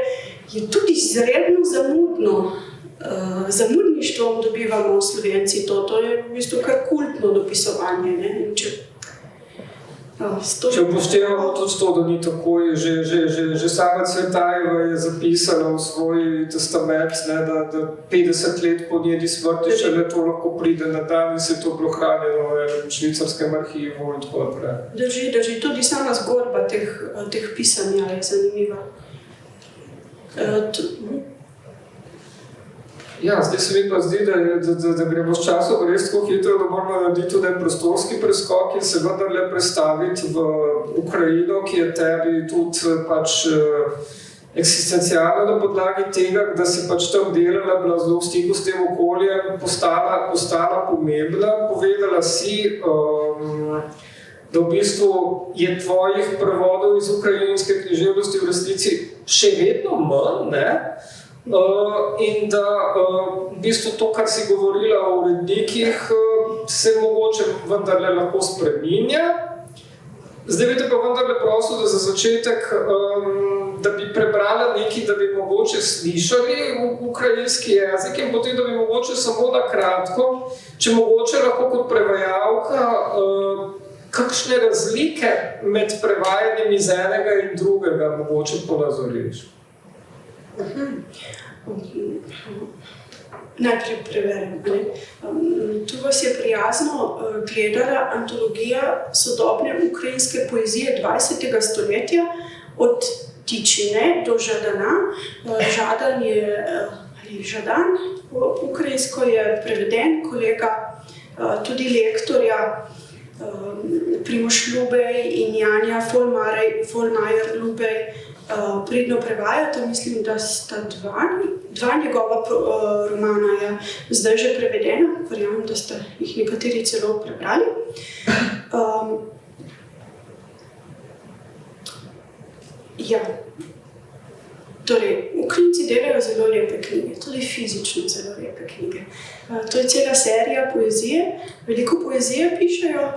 je tudi izredno zamudno. Zamudništvom dobivamo Slovenci to je v bistvu kar kultno dopisovanje. Ne? Če upoštevamo tudi to, da ni tako, že sama Cvetajeva je zapisala v svoj testament, ne, da 50 let po njeni smrti šele to lahko pride na dan in se to bilo hranjeno v švicarskem arhivu in tako naprej. Drži. Tudi sama zgodba teh pisanja je zanimiva. Ja, zdaj se mi pa zdi, da gremo s časom res tako hitro, da moramo narediti tudi prostorski preskok in se vendarle prestaviti v Ukrajino, ki je tebi tudi pač eksistencialna na podlagi tega, da si pač tam delala, bila zelo v stiku s tem okoljem, postala pomembna. Povedala si, da v bistvu je tvojih prevodov iz ukrajinske književnosti v resnici še vedno manj, ne? In da v bistvu to, kar si govorila o urednikih, se mogoče vendarle lahko spreminja. Zdaj bi te pa vendarle prosil, da za začetek, da bi prebrala nekaj, da bi mogoče slišali ukrajinski jezik in potem, da bi mogoče samo na kratko, če mogoče lahko kot prevajalka, kakšne razlike med prevajanjem iz enega in drugega mogoče ponazoriš. Najprej preverjam. Tu vas je prijazno gledala antologija sodobne ukrajinske poezije 20. stoletja od Tičine do Žadana. Žadan je, ali Žadan, ukrajinsko je preveden kolega, tudi lektorja Primož Lubej in Janja Folmajer-Lubej pridno prevajata. Mislim, da sta dva njegova romana zdaj že prevedena. Verjamem, da sta jih nekateri celo prebrali. Torej, Ukrajinci delajo zelo lepe knjige, tudi fizično zelo lepe knjige. To je cela serija poezije. Veliko poezije pišejo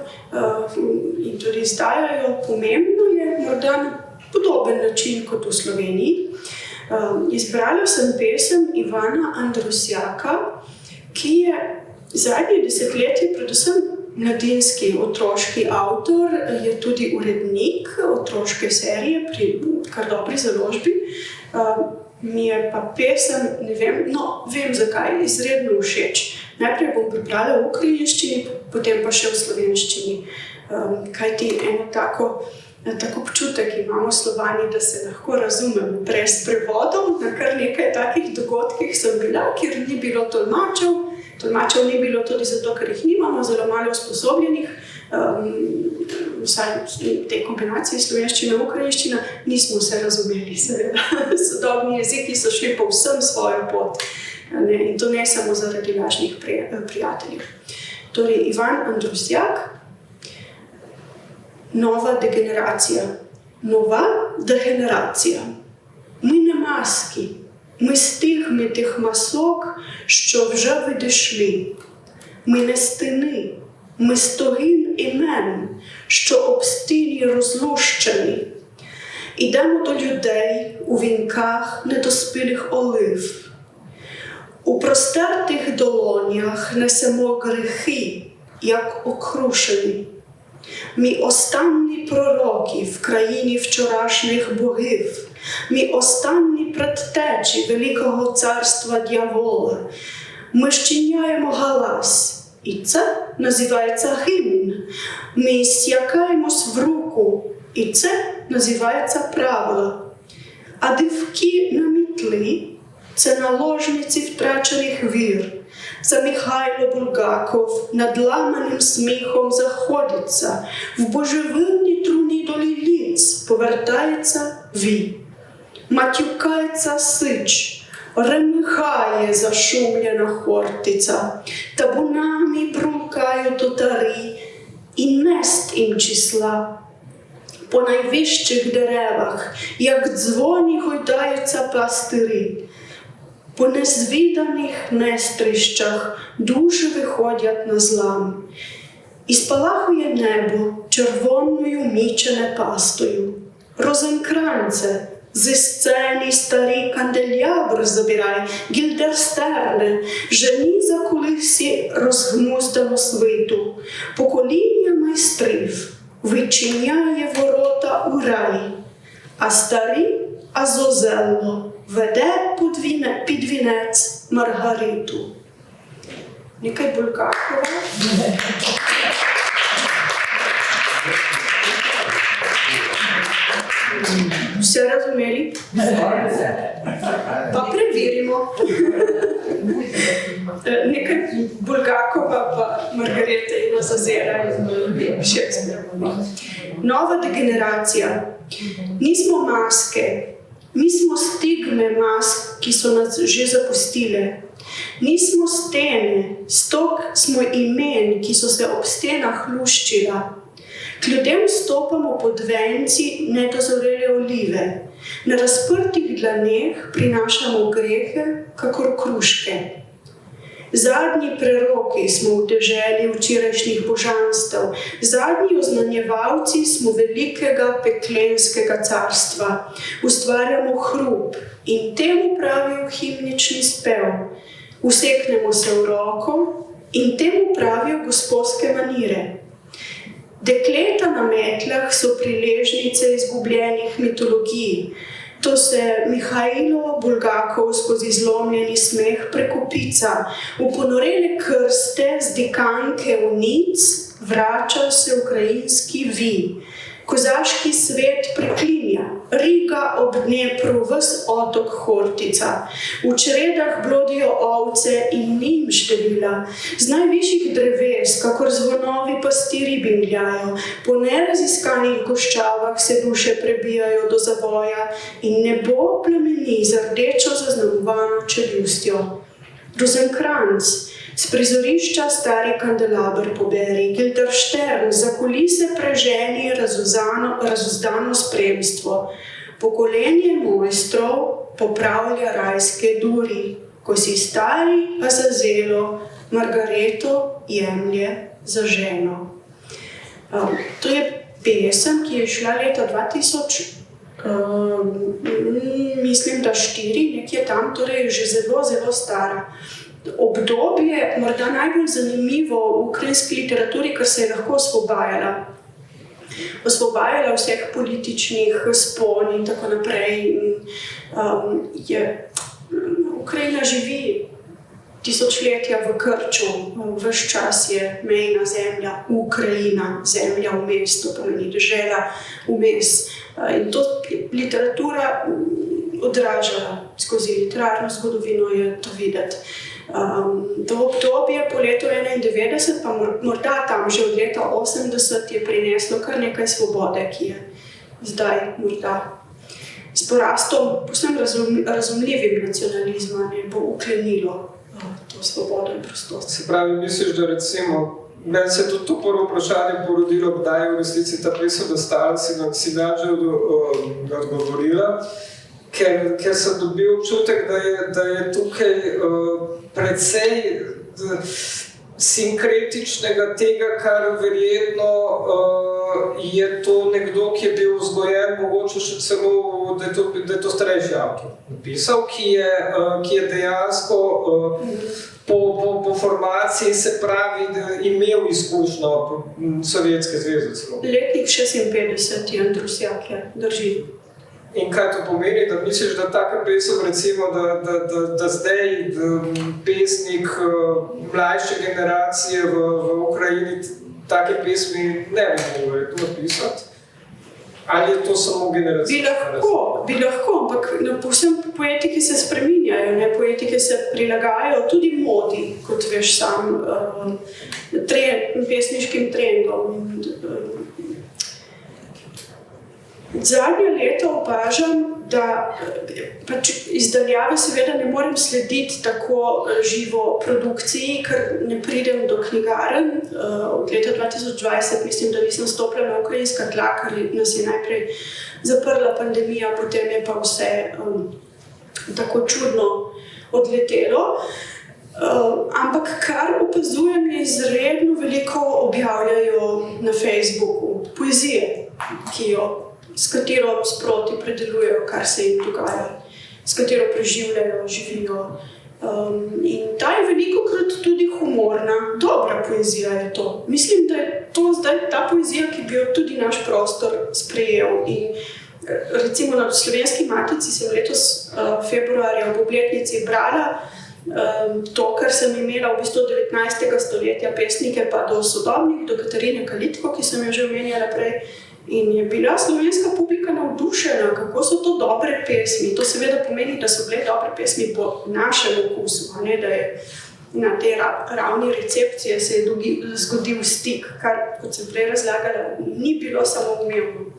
in tudi izdajajo. Pomembno je morda na podoben način kot v Sloveniji. Izbrala sem pesem Ivana Andrusjaka, ki je zadnje desetletje predvsem mladinski otroški avtor, je tudi urednik otroške serije pri kar dobri založbi. Mi je pa pesem, ne vem, vem zakaj, izredno všeč. Najprej bom prebrala v ukrajinščini, potem pa še v slovenščini. Kajti eno tako občutek imamo Slovani, da se lahko razumemo brez prevodov. Na kar nekaj takih dogodkih sem bila, kjer ni bilo tolmačev. Tolmačev ni bilo tudi zato, ker jih nimamo, zelo malo usposobljenih. Vsaj te kombinacije slovenščina in ukrajinščina nismo se razumeli, seveda. Sodobni jeziki so šli povsem svojo pot. In to ne samo zaradi lažnih prijateljev. Torej, Ivan Andrusjak, Nova degeneracija. Нова дегенерація. Ми не маски, ми стигми тих масок, що вже відійшли. Ми не стіни, ми стогін імен, що об стіні розлущені. Ідемо до людей у вінках недоспілих олив. У простертих долонях несемо гріхи, як окрушені. Ми останні пророки в країні вчорашніх богів. Ми останні предтечі великого царства дьявола. Ми щиняємо галас, і це називається гімн. Ми сякаємось в руку, і це називається правило. А дивки на мітлі – це наложниці втрачених вір. Це Михайло Булгаков над ламаним сміхом заходиться, в божевільній труні долі ліц повертається вій. Матюкається сич, ремихає зашумлена хортиця, табунами брумкають отари, і нест їм числа. По найвищих деревах, як дзвоні, гойдаються пластири. По незвіданих нестрищах душі виходять на злам. І спалахує небо червоною мічене пастою. Розенкранце, зі сцени старий канделябр забирає, гільдерстерне, жені за кулисі розгнуздано свиту. Покоління майстрів вичиняє ворота у рай, а старий Азозелло веде під вінець Маргариту. Некай Булгакова. Все розуміли? Попривіримо. Некай Булгакова па Маргарита і Азозела і Шекспіра. Нова дегенерація. Nismo maske, mi smo stigme mask, ki so nas že zapustile. Nismo stene, stok smo imen, ki so se ob stenah luščila. K ljudem stopamo pod venci nedozorele olive. Na razprtih dlaneh prinašamo grehe, kakor kruške. Zadnji preroki smo v deželi včerajšnjih božanstev, zadnji oznanjevalci smo velikega peklenskega carstva. Ustvarjamo hrup in temu pravijo himnični spev. Useknemo se v roko in temu pravijo gosposke manire. Dekleta na metlah so priležnice izgubljenih mitologij. To se Mihajlo Bulgakov skozi zlomljeni smeh prekopica. V ponorele krste z dikanke v nic vrača se ukrajinski vi. Kozaški svet preklinja, Riga ob Dnepru, ves otok Hortica. V čredah blodijo ovce in njim števila. Z najvišjih dreves, kakor zvonovi pastiri bingljajo. Po neraziskanih goščavah se duše prebijajo do zavoja in nebo plemeni z rdečo zaznamovano čeljustjo. Rozenkranc, s prizorišča stari kandelaber poberi, Gilderstern, za kulise preženi razuzdano spremstvo. Pokolenje mojstrov popravlja rajske duri, ko si stari Azazelo Margareto jemlje za ženo. To je pesem, ki je šla leta 2000, mislim, da 4, nekje tam, torej že zelo, zelo stara. Obdobje, morda najbolj zanimivo v ukrajinski literaturi, ker se je lahko osvobajala vseh političnih spon in tako naprej. Ukrajina živi tisočletja v krču, ves čas je mejna zemlja, Ukrajina, zemlja vmes, to pomeni dežela vmes. In to literatura odražala skozi literarno zgodovino, je to videti. To obdobje po letu 91, pa morda tam že od leta 80 je prineslo kar nekaj svobode, ki je zdaj morda s porastom povsem razumljivim nacionalizma ne bo uklenilo to svobodo in prostost. Se pravi, misliš, da recimo, meni se tudi to prvo vprašanje porodilo, kdaj je v resnici ta pesem nastala, si že odgovorila, ker sem dobil občutek, da je tukaj precej sinkretičnega tega, kar verjetno je to nekdo, ki je bil vzgojen, mogoče še celo, da je to starejši avtor napisal, ki je dejansko po formaciji, se pravi, imel izkušnjo Sovjetske zveze celo. Letnik 56 je Andrusjak, drži. In kaj to pomeni, da misliš, da taka pesem, recimo, da zdaj pesnik mlajše generacije v Ukrajini take pesmi ne bi mogli napisati? Ali je to samo generacija? Bi lahko, ampak povsem poetike se spreminjajo, ne? Poetike se prilagajajo tudi modi, kot veš sam, pesniškim trendom. Zadnja leta opažam, da pač izdaljave seveda ne morem slediti tako živo produkciji, ker ne pridem do knjigaren. Od leta 2020 mislim, da nisem stopila na ukrajinska tla, ker nas je najprej zaprla pandemija, potem je pa vse tako čudno odletelo. Ampak kar opazujem, je izredno veliko objavljajo na Facebooku poezije, s katero sproti predelujejo, kar se jim dogaja, s katero preživljajo, živijo. In ta je velikokrat tudi humorna, dobra poezija je to. Mislim, da je to zdaj ta poezija, ki bi jo tudi naš prostor sprejel. In recimo na Slovenski matici sem letos februarja ob obletnici brala to, kar sem imela v bistvu 19. stoletja pesnike, pa do sodobnih, do Katarine Kalitko, ki sem jo že omenjala prej. In je bila slovenska publika navdušena, kako so to dobre pesmi. To seveda pomeni, da so bile dobre pesmi po našem okusu, a ne, da je na tej ravni recepcije se je zgodil stik, kar, kot sem prej razlagala, ni bilo samoumevno.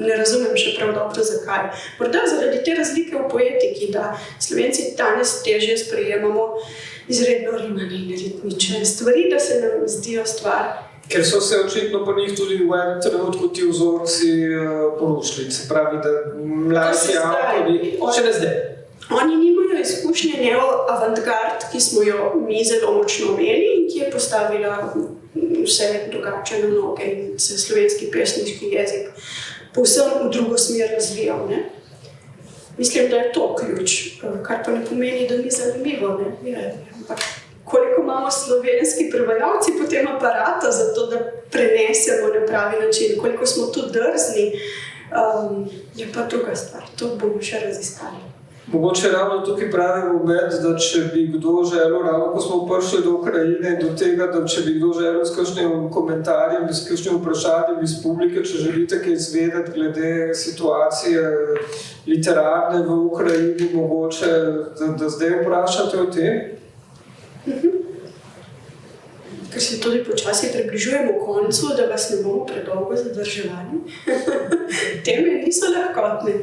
Ne razumem še prav dobro, zakaj. Morda zaradi te razlike v poetiki, da Slovenci danes težje sprejemamo izredno rimane in ritmične stvari, da se nam zdijo stvar. Ker so se očitno po njih tudi v enem trenutku ti vzorci porušili. Se pravi, da mladi avtori, še ne zdaj. Oni nimajo izkušnje neo-avantgard, ki smo jo mi zelo močno imeli in ki je postavila vse drugače na noge in se slovenski pesniški jezik povsem v drugo smer razvijal. Ne? Mislim, da je to ključ, kar pa ne pomeni, da ni zanimivo. Ne? Ampak koliko imamo slovenski prevajalci potem aparata za to, da prenesemo na pravi način, koliko smo tu drzni, je pa druga stvar. To bomo še raziskali. Mogoče ravno tukaj pravi moment, da če bi kdo želel, ravno ko smo prišli do Ukrajine, do tega, da če bi kdo želel s kakšnim komentarjem, s kakšnim vprašanjem iz publike, če želite kaj izvedeti glede situacije literarne v Ukrajini, mogoče, da zdaj vprašate o tem? Ker se tudi počasi približujemo koncu, da vas ne bomo predolgo zadrževali. Teme niso lahkotne.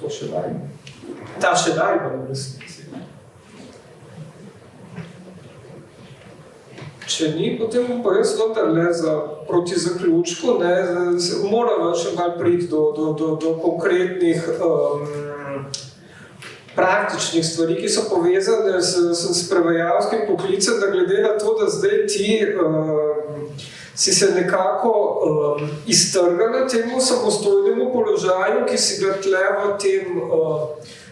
To še daj. Ta še daj, pa v resnici. Če ni, potem pa jaz vendarle proti zaključku, moram še malo priti do konkretnih praktičnih stvari, ki so povezane s prevajalskim poklicem, da glede na to, da zdaj ti si se nekako iztrgala temu samostojnemu položaju, ki si ga tle v tem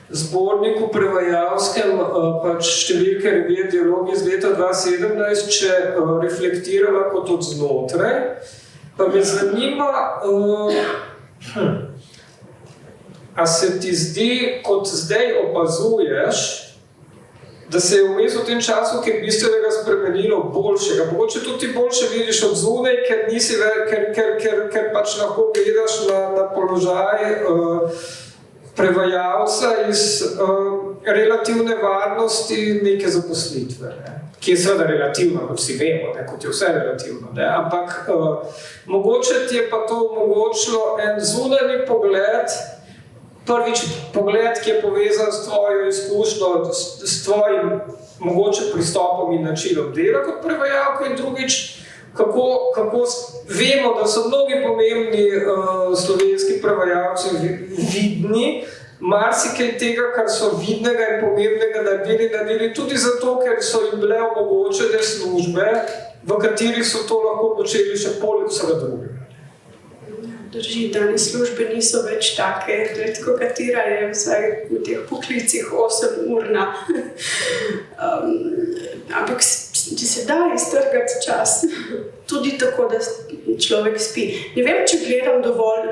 zborniku prevajalskem pač številke revije Dialogi iz leta 2017, če reflektirala kot od znotraj. Pa me zanima, a se ti zdi, kot zdaj opazuješ, da se je vmes v tem času, ki je bistvenega spremenilo boljšega. Mogoče tudi boljše vidiš od zunaj, ker pač lahko gledaš na položaj prevajalca iz relativne varnosti neke zaposlitve, ki je seveda relativna, kot si vemo, kot je vse relativno. Ampak mogoče ti je pa to omogočilo en zunanji pogled, prvič pogled, ki je povezan s tvojo izkušnjo, s tvojim mogoče pristopom in načinom dela kot prevajalko, in drugič, kako vemo, da so mnogi pomembni slovenski prevajalci vidni, marsikaj tega, kar so vidnega in pomembnega naredili tudi zato, ker so jim bile omogočene službe, v katerih so to lahko počeli še poleg vsega drugega. Drži, danes službe niso več take, redko katera je vsaj v teh poklicih 8-urna. Ampak se da iztrgati čas, tudi tako, da človek spi. Ne vem, če gledam dovolj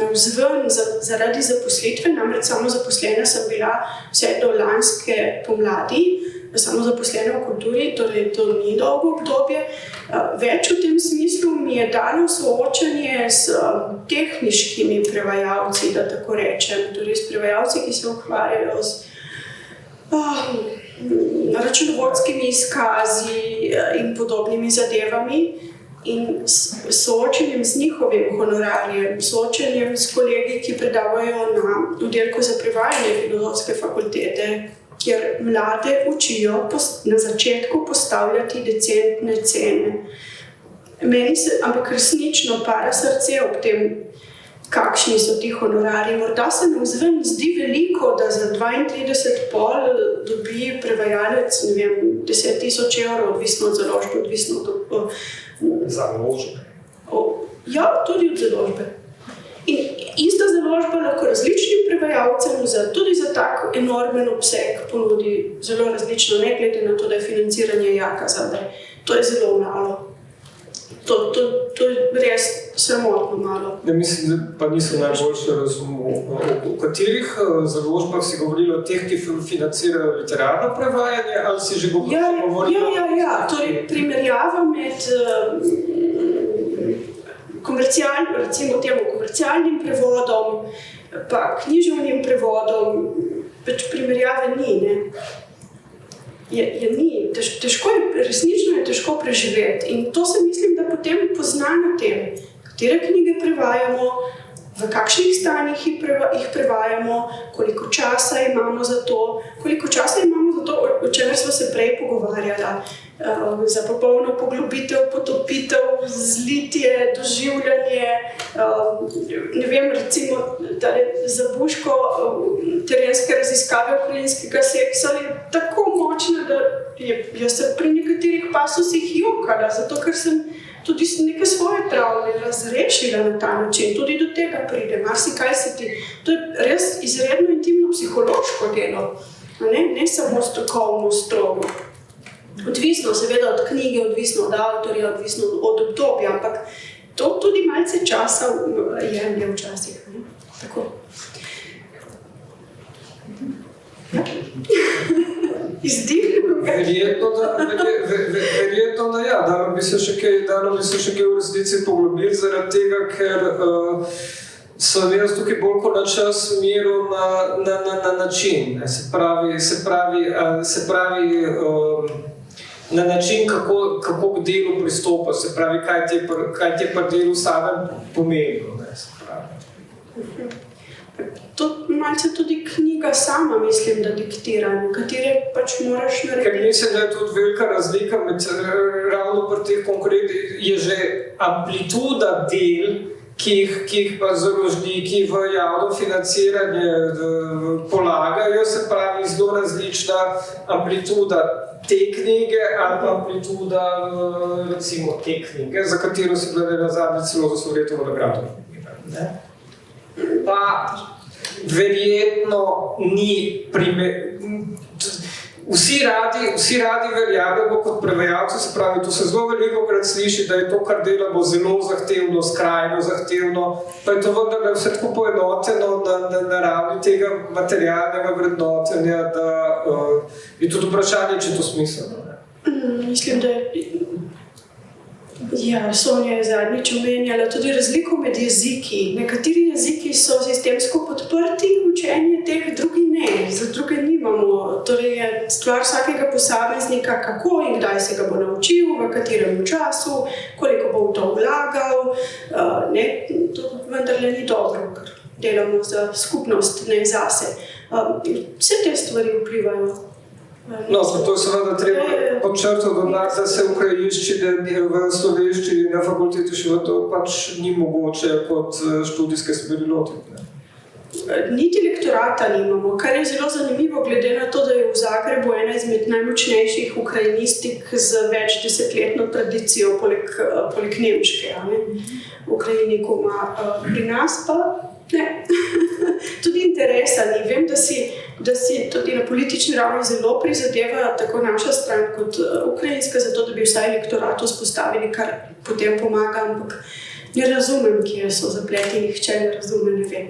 navzven zaradi zaposlitve, namreč samozaposlena sem bila vse do lanske pomladi, samozaposlena v kulturi, torej to ni dolgo obdobje. Več v tem smislu mi je dalo soočanje s tehniškimi prevajalci, da tako rečem, torej s prevajalci, ki se ukvarjajo z računovodskimi izkazi in podobnimi zadevami. in soočenjem z njihovim honorarjem, soočenjem s kolegi, ki predavajo na oddelku za prevajanje Filozofske fakultete, kjer mlade učijo na začetku postavljati decentne cene. Ampak resnično para srce ob tem, kakšni so ti honorari. Morda se nam zven zdi veliko, da za 32,5 dobi prevajalec, ne vem, 10,000 evrov, odvisno od založbe, odvisno od... Založbe. Ja, tudi od založbe. In ista založba lahko različnim prevajalcem tudi za tak enormen obseg ponudi zelo različno, ne glede na to, da je financiranje jaka zadaj. To je zelo malo. To je res sramotno malo. Ja, mislim, da pa niso najboljše razumeli. V katerih založbah si govorili o teh, ki financirajo literarno prevajanje, ali si že govorili? Ja. Torej, primerjava med komercialnim prevodom pa književnim prevodom, pač primerjave ni, ne? Ni. Resnično je težko preživeti. In to se mislim, da potem pozna na tem, katere knjige prevajamo, v kakšnih stanjih jih prevajamo, koliko časa imamo za to, o čemer smo se prej pogovarjali, za popolno poglobitev, potopitev, zlitje, doživljanje, ne vem, recimo za Buško terenske raziskave ukrajinskega seksa je tako močna, da jaz se pri nekaterih pasosih jokala, zato ker sem tudi neke svoje travme razrešila na ta način, tudi do tega pride, marsikaj se ti. To je res izredno intimno psihološko delo, ne samo strokovno, strogo. Odvisno seveda od knjige, odvisno od avtorja, odvisno od obdobja, ampak to tudi malce časa jemlje včasih. Tako. Verjetno da ja, dalo bi se še kaj v resnici poglobiti, zaradi tega, ker sem jaz tukaj bolj kot na čas meril na način. Se pravi na način, kako k delu pristopa, se pravi, kaj ti je pri delu samem pomembno. To malce tudi knjiga sama, mislim, da diktira, katere pač moraš narediti. Ker mislim, da je tudi velika razlika med ravno pri teh konkretnih, je že amplituda del, ki jih pa založniki v javno financiranje polagajo, se pravi zelo različna amplituda te knjige ali pa amplituda recimo te knjige, za katero se glede nazadnje celo za Sovjetovo nagrado. Pa verjetno ni vsi radi verjamemo kot prevajalci, se pravi, to se zelo velikokrat sliši, da je to, kar delamo, zelo zahtevno, skrajno zahtevno, pa je to vendarle vse tako poenoteno na ravni tega materialnega vrednotenja, da je tudi vprašanje, če je to smiselno. Mislim, da ja, Sonja je zadnjič omenjala tudi razliko med jeziki. Nekateri jeziki so sistemsko podprti, učenje teh, drugi ne. Za druge nimamo. Torej je stvar vsakega posameznika, kako in kdaj se ga bo naučil, v katerem času, koliko bo v to vlagal. To vendarle ni dobro, ker delamo za skupnost, ne zase. Vse te stvari vplivajo. No, to je seveda treba podčrtati dodati, da se ukrajinščine v slovenščini na fakulteti še to pač ni mogoče kot študijske smeri lotiti. Niti lektorata nimamo, kar je zelo zanimivo, glede na to, da je v Zagrebu ena izmed najmočnejših ukrajinistik z več desetletno tradicijo, poleg nemške, Ukrajiniku ima. Pri nas pa ne. Tudi interesa ni. Vem, da si tudi na politični ravni zelo prizadeva tako naša stran kot ukrajinska, zato da bi vsaj lektorat vzpostavili, kar potem pomaga, ampak ne razumem, kje so zapleti, nihče ne razume, ne vem.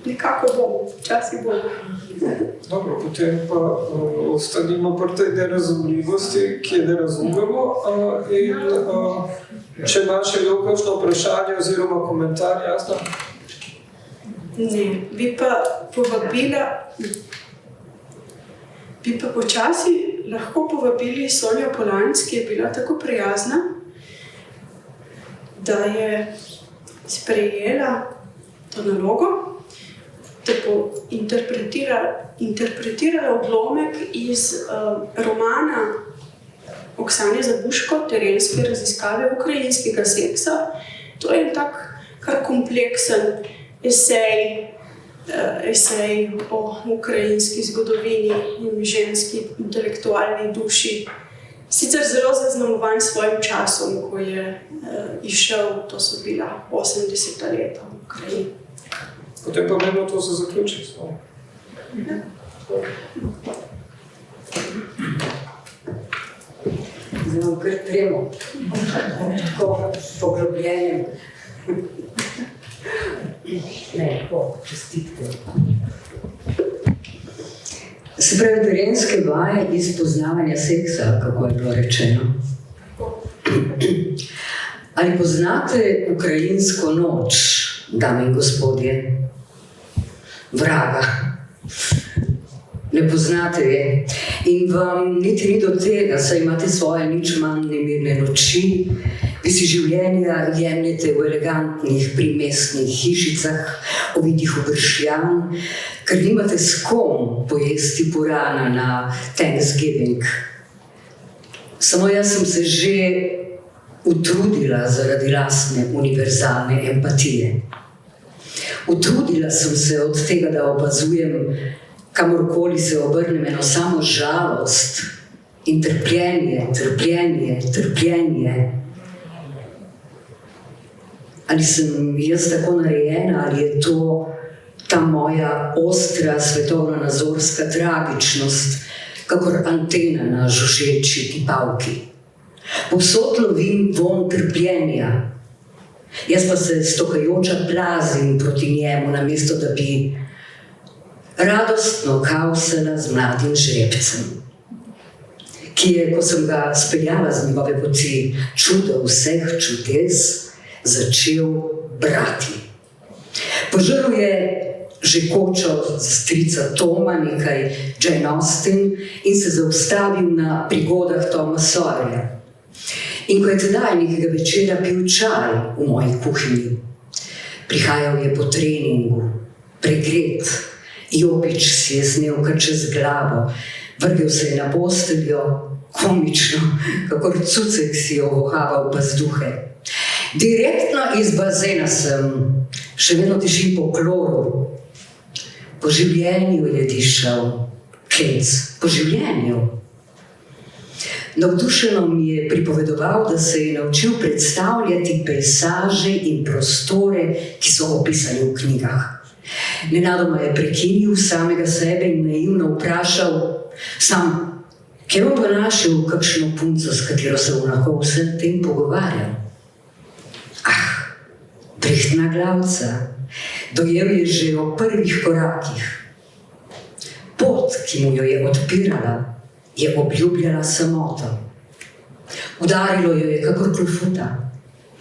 Nekako bomo, včasih bomo. Dobro, potem pa ostanimo pri tej nerazumljivosti, ki je ne razumemo. In če ima še kakšno vprašanje oziroma komentar, jasno? Ne, bi pa počasi lahko povabili Sonjo Polanc, ki je bila tako prijazna, da je sprejela to nalogo, da bo interpretirala odlomek iz romana Oksane Zabuško, Terenske raziskave ukrajinskega seksa. To je tak kar kompleksen esej o ukrajinski zgodovini in ženski intelektualni duši. Sicer zelo zaznamovan svojim časom, ko je izšel, to so bila 80. leta v Ukrajini. Potem pa bomo to za zaključiti. Znam kar tremo, tako poglobljenem. Ne, čestitke. Se pravi, terenske vaje iz poznavanja seksa, kako je bilo rečeno. Ali poznate ukrajinsko noč, dame in gospodje? Vraga. Ne poznate je. In vam niti ni do tega, saj imate svoje nič manj nemirne noči, vi si življenja jemljete v elegantnih primestnih hišicah, ovitih v bršljan, ker nimate s kom pojesti purana na Thanksgiving. Samo jaz sem se že utrudila zaradi lastne univerzalne empatije. Utrudila sem se od tega, da opazujem, kamorkoli se obrnem, eno samo žalost in trpljenje, trpljenje, trpljenje. Ali sem jaz tako narejena, ali je to ta moja ostra svetovno-nazorska tragičnost, kakor antena na žužeči tipavki. Povsod lovim vonj trpljenja. Jaz pa se stokajoča plazim proti njemu, namesto da bi radostno kausala z mladim žrebcem, ki je, ko sem ga speljala z njegove poti čuda vseh čudes, začel brati. Požrl je že kočo strica Toma, nekaj Jane Austen in se zaustavil na prigodah Toma Sawyerja. In ko je tedaj nekega večera pil čaj v moji kuhinji, prihajal je po treningu, pregret, jopič si je snel kar čez glavo, vrgel se je na posteljo, komično, kakor cucek si je ovohaval pazduhe. Direktno iz bazena sem, še vedno dišim po kloru. Po življenju je dišal, kec, po življenju. Navdušeno mi je pripovedoval, da se je naučil predstavljati pejsaže in prostore, ki so opisani v knjigah. Nenadoma je prekinil samega sebe in naivno vprašal, sam, kje bom pa našel kakšno punco, s katero se bom lahko vsem tem pogovarjal? Prihtna glavca, dojel je že o prvih korakih. Pot, ki mu jo je odpirala, je obljubljala samoto. Udarilo jo je kakor klofuta.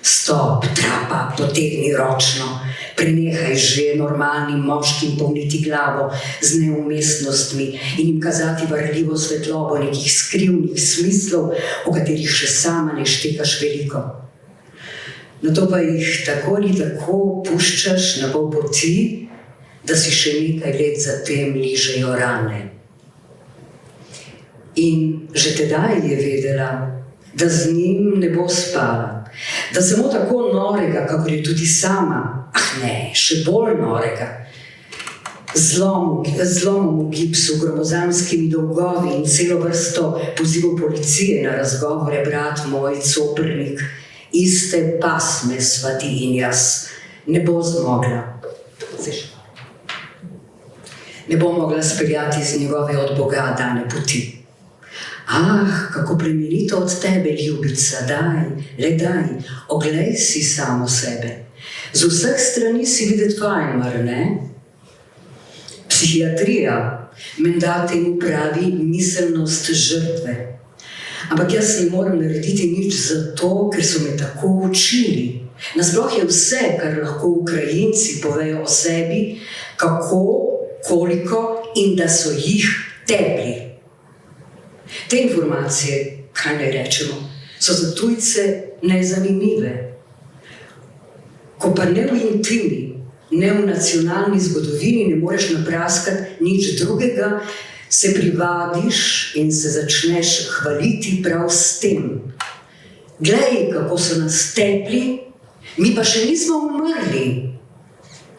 Stop, trapa, potegni ročno, prenehaj že normalnim moškim polniti glavo z neumestnostmi in jim kazati varljivo svetlobo nekih skrivnih smislov, o katerih še sama ne štekaš veliko. Nato pa jih tako ali tako puščaš na pol poti, da si še nekaj let zatem ližejo rane. In že tedaj je vedela, da z njim ne bo spala, da samo tako norega, kakor je tudi sama, še bolj norega, zlomom v gipsu, gromozanskimi dolgovi in celo vrsto pozivov policije na razgovore, brat moj, coprnik, iste pasme svati in jaz, ne bo zmogla. Ne bo mogla speljati z njegove od Boga dane poti. Kako plemenito od tebe, ljubica, daj, le daj, oglej si samo sebe. Z vseh strani si videti fajn, mar ne? Psihiatrija menda temu pravi miselnost žrtve. Ampak jaz ne morem narediti nič zato, ker so me tako učili. Nasploh je vse, kar lahko Ukrajinci povejo o sebi, kako, koliko in da so jih tepli. Te informacije, kaj naj rečemo, so za tujce nezanimive. ko pa ne v intimi, ne v nacionalni zgodovini ne moreš napraskati nič drugega, se privadiš in se začneš hvaliti prav s tem. Glej, kako so nas tepli, mi pa še nismo umrli.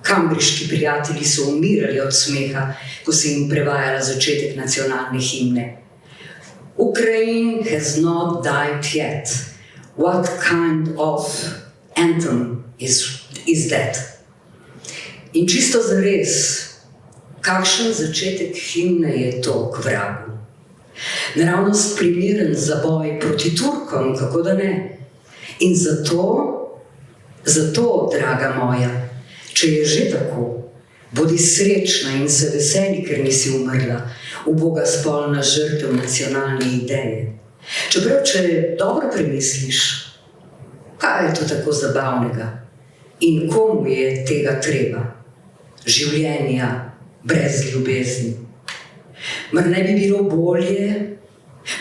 Kambriški prijatelji so umirali od smeha, ko se jim prevajala začetek nacionalne himne. Ukraine has not died yet. What kind of anthem is that? In čisto zares, kakšen začetek himne je to k vragu? Naravnost primeren za boj proti Turkom, kako da ne? In zato, draga moja, če je že tako, bodi srečna in se veseli, ker nisi umrla, uboga spolna žrtev nacionalne ideje. Čeprav, če dobro premisliš, kaj je to tako zabavnega in komu je tega treba? Življenja brez ljubezni. Mar ne bi bilo bolje?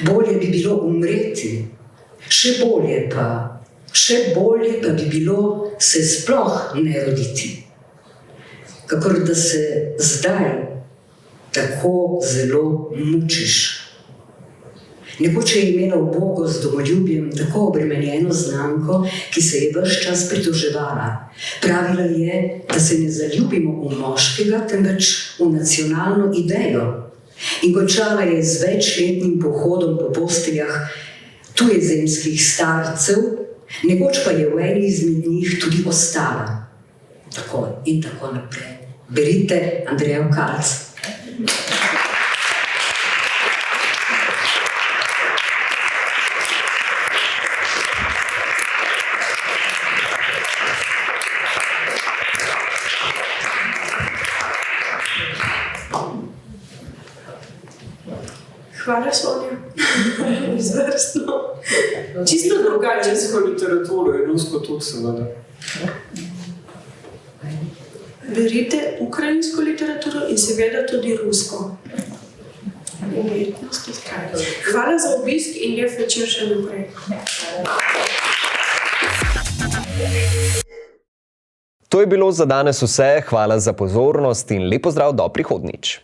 Bolje bi bilo umreti. Še bolje pa bi bilo se sploh ne roditi. Kakor da se zdaj tako zelo mučiš. Nekoč je imela ubogo z domoljubjem tako obremenjeno znamko, ki se je ves čas pritoževala. Pravila je, da se ne zaljubimo v moškega, temveč v nacionalno idejo. In končala je z večletnim pohodom po posteljah tujezemskih starcev, nekoč pa je v eni izmed njih tudi ostala. Tako in tako naprej. Berite Andrejo Kalc. Hvala, Sonja. Izvrstno. Čisto drugače. Rusko literaturo in rusko tudi seveda. Berite ukrajinsko literaturo in seveda tudi rusko. Umetnost, kaj. Hvala za obisk in lep večer še naprej. To je bilo za danes vse. Hvala za pozornost in lep pozdrav do prihodnjič.